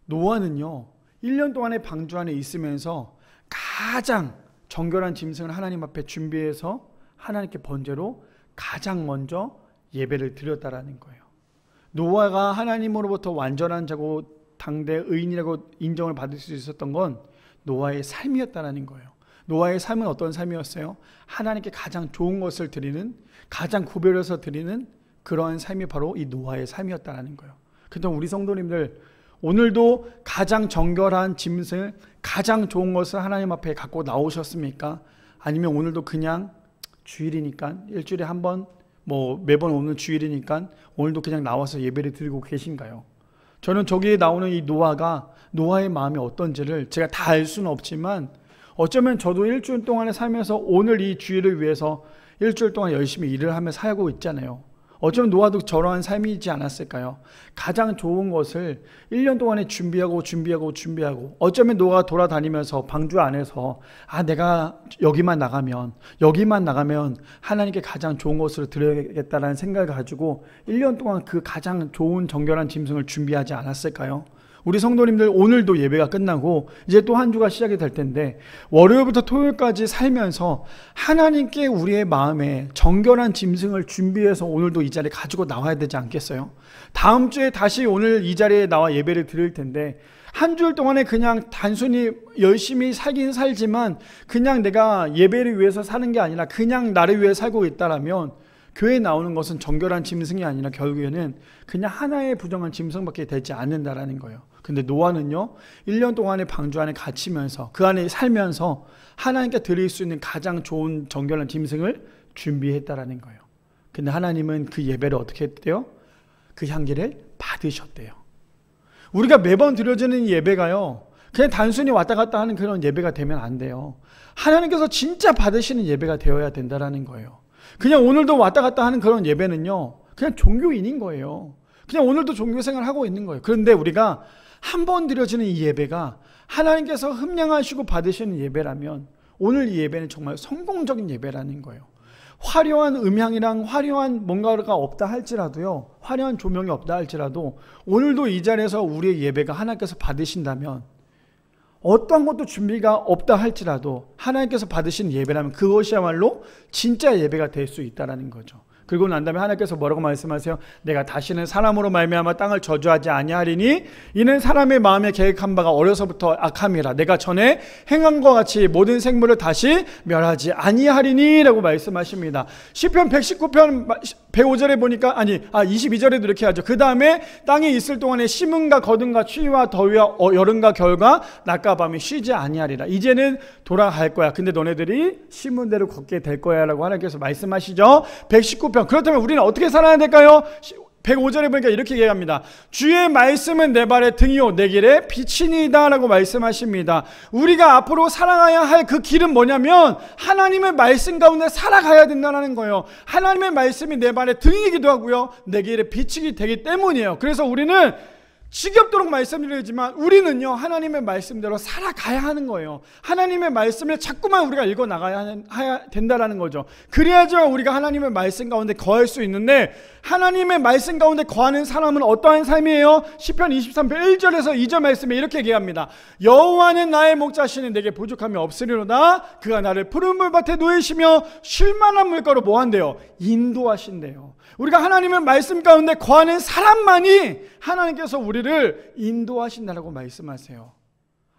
노아는요, 1년 동안의 방주 안에 있으면서 가장 정결한 짐승을 하나님 앞에 준비해서 하나님께 번제로 가장 먼저 예배를 드렸다라는 거예요. 노아가 하나님으로부터 완전한 자고 당대 의인이라고 인정을 받을 수 있었던 건 노아의 삶이었다라는 거예요. 노아의 삶은 어떤 삶이었어요? 하나님께 가장 좋은 것을 드리는, 가장 구별해서 드리는 그러한 삶이 바로 이 노아의 삶이었다라는 거예요. 그래서 우리 성도님들 오늘도 가장 정결한 짐승, 가장 좋은 것을 하나님 앞에 갖고 나오셨습니까? 아니면 오늘도 그냥 주일이니까 일주일에 한 번, 매번 오늘 주일이니까 오늘도 그냥 나와서 예배를 드리고 계신가요? 저는 저기에 나오는 이 노아의 마음이 어떤지를 제가 다 알 수는 없지만, 어쩌면 저도 일주일 동안에 살면서 오늘 이 주일을 위해서 일주일 동안 열심히 일을 하며 살고 있잖아요. 어쩌면 노아도 저러한 삶이지 않았을까요? 가장 좋은 것을 1년 동안에 준비하고 어쩌면 노아가 돌아다니면서 방주 안에서 내가 여기만 나가면 하나님께 가장 좋은 것을 드려야겠다라는 생각을 가지고 1년 동안 그 가장 좋은 정결한 짐승을 준비하지 않았을까요? 우리 성도님들 오늘도 예배가 끝나고 이제 또 한 주가 시작이 될 텐데, 월요일부터 토요일까지 살면서 하나님께 우리의 마음에 정결한 짐승을 준비해서 오늘도 이 자리에 가지고 나와야 되지 않겠어요? 다음 주에 다시 오늘 이 자리에 나와 예배를 드릴 텐데, 한 주일 동안에 그냥 단순히 열심히 살긴 살지만 그냥 내가 예배를 위해서 사는 게 아니라 그냥 나를 위해 살고 있다라면 교회에 나오는 것은 정결한 짐승이 아니라 결국에는 그냥 하나의 부정한 짐승밖에 되지 않는다라는 거예요. 근데 노아는요, 1년 동안의 방주 안에 갇히면서 그 안에 살면서 하나님께 드릴 수 있는 가장 좋은 정결한 짐승을 준비했다라는 거예요. 근데 하나님은 그 예배를 어떻게 했대요? 그 향기를 받으셨대요. 우리가 매번 드려지는 예배가요, 그냥 단순히 왔다 갔다 하는 그런 예배가 되면 안 돼요. 하나님께서 진짜 받으시는 예배가 되어야 된다라는 거예요. 그냥 오늘도 왔다 갔다 하는 그런 예배는요, 그냥 종교인인 거예요. 그냥 오늘도 종교생활을 하고 있는 거예요. 그런데 우리가 한 번 드려지는 이 예배가 하나님께서 흠량하시고 받으시는 예배라면 오늘 이 예배는 정말 성공적인 예배라는 거예요. 화려한 음향이랑 화려한 뭔가가 없다 할지라도요, 화려한 조명이 없다 할지라도 오늘도 이 자리에서 우리의 예배가 하나님께서 받으신다면, 어떠한 것도 준비가 없다 할지라도 하나님께서 받으신 예배라면 그것이야말로 진짜 예배가 될 수 있다는 거죠. 그리고 난 다음에 하나님께서 뭐라고 말씀하세요? 내가 다시는 사람으로 말미암아 땅을 저주하지 아니하리니 이는 사람의 마음에 계획한 바가 어려서부터 악함이라. 내가 전에 행한 것 같이 모든 생물을 다시 멸하지 아니하리니 라고 말씀하십니다. 시편 119편 105절에 보니까 22절에도 이렇게 하죠. 그 다음에 땅에 있을 동안에 심음과 거둠과 추위와 더위와 여름과 겨울과 낮과 밤이 쉬지 아니하리라. 이제는 돌아갈 거야. 근데 너네들이 심은 대로 걷게 될 거야 라고 하나님께서 말씀하시죠. 119편. 그렇다면 우리는 어떻게 살아야 될까요? 105절에 보니까 이렇게 얘기합니다. 주의 말씀은 내 발의 등이요 내 길의 빛이니이다 라고 말씀하십니다. 우리가 앞으로 살아가야 할 그 길은 뭐냐면 하나님의 말씀 가운데 살아가야 된다는 거예요. 하나님의 말씀이 내 발의 등이기도 하고요, 내 길의 빛이 되기 때문이에요. 그래서 우리는 지겹도록 말씀드리지만 우리는요, 하나님의 말씀대로 살아가야 하는 거예요. 하나님의 말씀을 자꾸만 우리가 읽어 나가야 된다라는 거죠. 그래야지만 우리가 하나님의 말씀 가운데 거할 수 있는데, 하나님의 말씀 가운데 거하는 사람은 어떠한 삶이에요? 시편 23편 1절에서 2절 말씀에 이렇게 얘기합니다. 여호와는 나의 목자시니 내게 부족함이 없으리로다. 그가 나를 푸른 물밭에 누이시며 쉴만한 물가로 뭐한대요? 인도하신대요. 우리가 하나님의 말씀 가운데 거하는 사람만이 하나님께서 우리를 인도하신다라고 말씀하세요.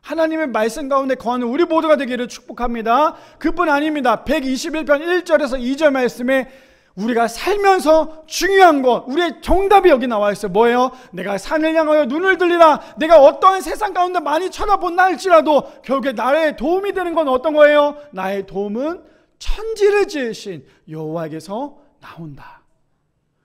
하나님의 말씀 가운데 거하는 우리 모두가 되기를 축복합니다. 그뿐 아닙니다. 121편 1절에서 2절 말씀에 우리가 살면서 중요한 것, 우리의 정답이 여기 나와 있어요. 뭐예요? 내가 산을 향하여 눈을 들리라. 내가 어떠한 세상 가운데 많이 쳐다본다 할지라도 결국에 나의 도움이 되는 건 어떤 거예요? 나의 도움은 천지를 지으신 여호와에게서 나온다.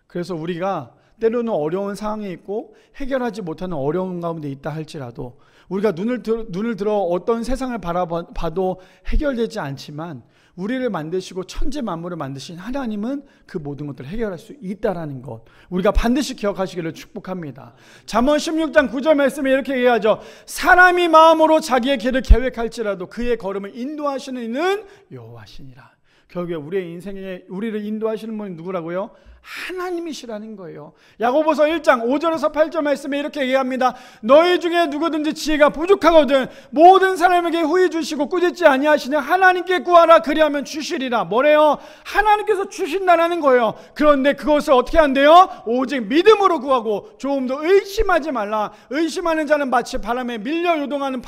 그래서 우리가 때로는 어려운 상황에 있고 해결하지 못하는 어려운 가운데 있다 할지라도 우리가 눈을 들어 어떤 세상을 바라봐도 해결되지 않지만 우리를 만드시고 천지 만물을 만드신 하나님은 그 모든 것들을 해결할 수 있다라는 것, 우리가 반드시 기억하시기를 축복합니다. 잠언 16장 9절 말씀에 이렇게 얘기하죠. 사람이 마음으로 자기의 길을 계획할지라도 그의 걸음을 인도하시는 이는 여호와시니라. 결국에 우리의 인생에 우리를 인도하시는 분이 누구라고요? 하나님이시라는 거예요. 야고보서 1장 5절에서 8절 말씀에 이렇게 얘기합니다. 너희 중에 누구든지 지혜가 부족하거든 모든 사람에게 후히 주시고 꾸짖지 아니하시냐 하나님께 구하라 그리하면 주시리라. 뭐래요? 하나님께서 주신다라는 거예요. 그런데 그것을 어떻게 한대요? 오직 믿음으로 구하고 조금도 의심하지 말라. 의심하는 자는 마치 바람에 밀려 요동하는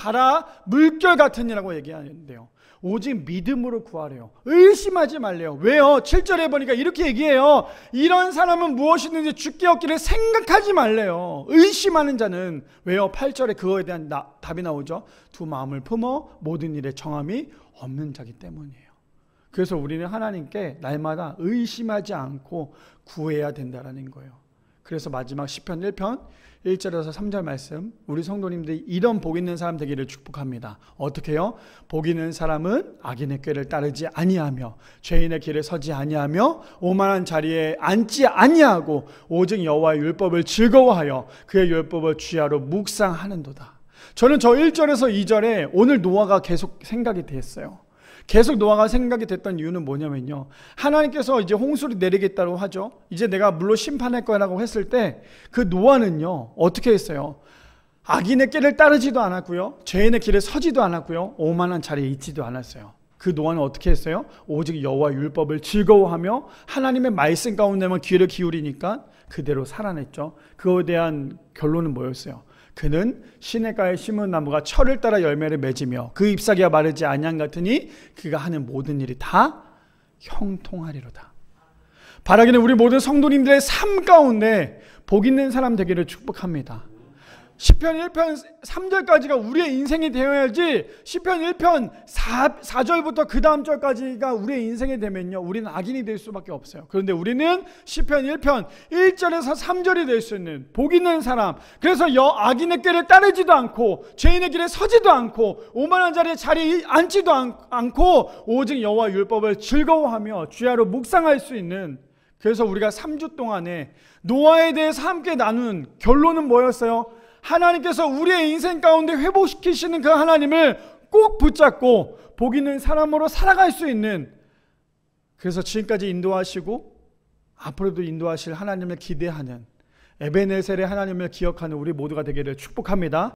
물결 같으니라고 얘기하는데요. 오직 믿음으로 구하래요. 의심하지 말래요. 왜요? 7절에 보니까 이렇게 얘기해요. 이런 사람은 무엇이든지 주께 얻기를 생각하지 말래요. 의심하는 자는 왜요? 8절에 그거에 대한 답이 나오죠. 두 마음을 품어 모든 일에 정함이 없는 자기 때문이에요. 그래서 우리는 하나님께 날마다 의심하지 않고 구해야 된다는 거예요. 그래서 마지막 시편 1편 1절에서 3절 말씀, 우리 성도님들이 이런 복 있는 사람 되기를 축복합니다. 어떻게 해요? 복 있는 사람은 악인의 꾀를 따르지 아니하며 죄인의 길에 서지 아니하며 오만한 자리에 앉지 아니하고 오직 여호와의 율법을 즐거워하여 그의 율법을 주야로 묵상하는도다. 저는 저 1절에서 2절에 오늘 노아가 계속 생각이 됐어요. 계속 노아가 생각이 됐던 이유는 뭐냐면요, 하나님께서 이제 홍수를 내리겠다고 하죠. 이제 내가 물로 심판할 거라고 했을 때 그 노아는요 어떻게 했어요? 악인의 길을 따르지도 않았고요, 죄인의 길에 서지도 않았고요, 오만한 자리에 있지도 않았어요. 그 노아는 어떻게 했어요? 오직 여호와 율법을 즐거워하며 하나님의 말씀 가운데만 귀를 기울이니까 그대로 살아냈죠. 그거에 대한 결론은 뭐였어요? 그는 시냇가에 심은 나무가 철을 따라 열매를 맺으며 그 잎사귀가 마르지 아니한 같으니 그가 하는 모든 일이 다 형통하리로다. 바라기는 우리 모든 성도님들의 삶 가운데 복 있는 사람 되기를 축복합니다. 시편 1편 3절까지가 우리의 인생이 되어야지 시편 1편 4절부터 그 다음 절까지가 우리의 인생이 되면요 우리는 악인이 될 수밖에 없어요. 그런데 우리는 시편 1편 1절에서 3절이 될 수 있는 복 있는 사람, 그래서 악인의 길을 따르지도 않고 죄인의 길에 서지도 않고 오만한 자리에 앉지도 않고 오직 여호와 율법을 즐거워하며 주야로 묵상할 수 있는, 그래서 우리가 3주 동안에 노아에 대해서 함께 나눈 결론은 뭐였어요? 하나님께서 우리의 인생 가운데 회복시키시는 그 하나님을 꼭 붙잡고 복 있는 사람으로 살아갈 수 있는, 그래서 지금까지 인도하시고 앞으로도 인도하실 하나님을 기대하는 에베네셀의 하나님을 기억하는 우리 모두가 되기를 축복합니다.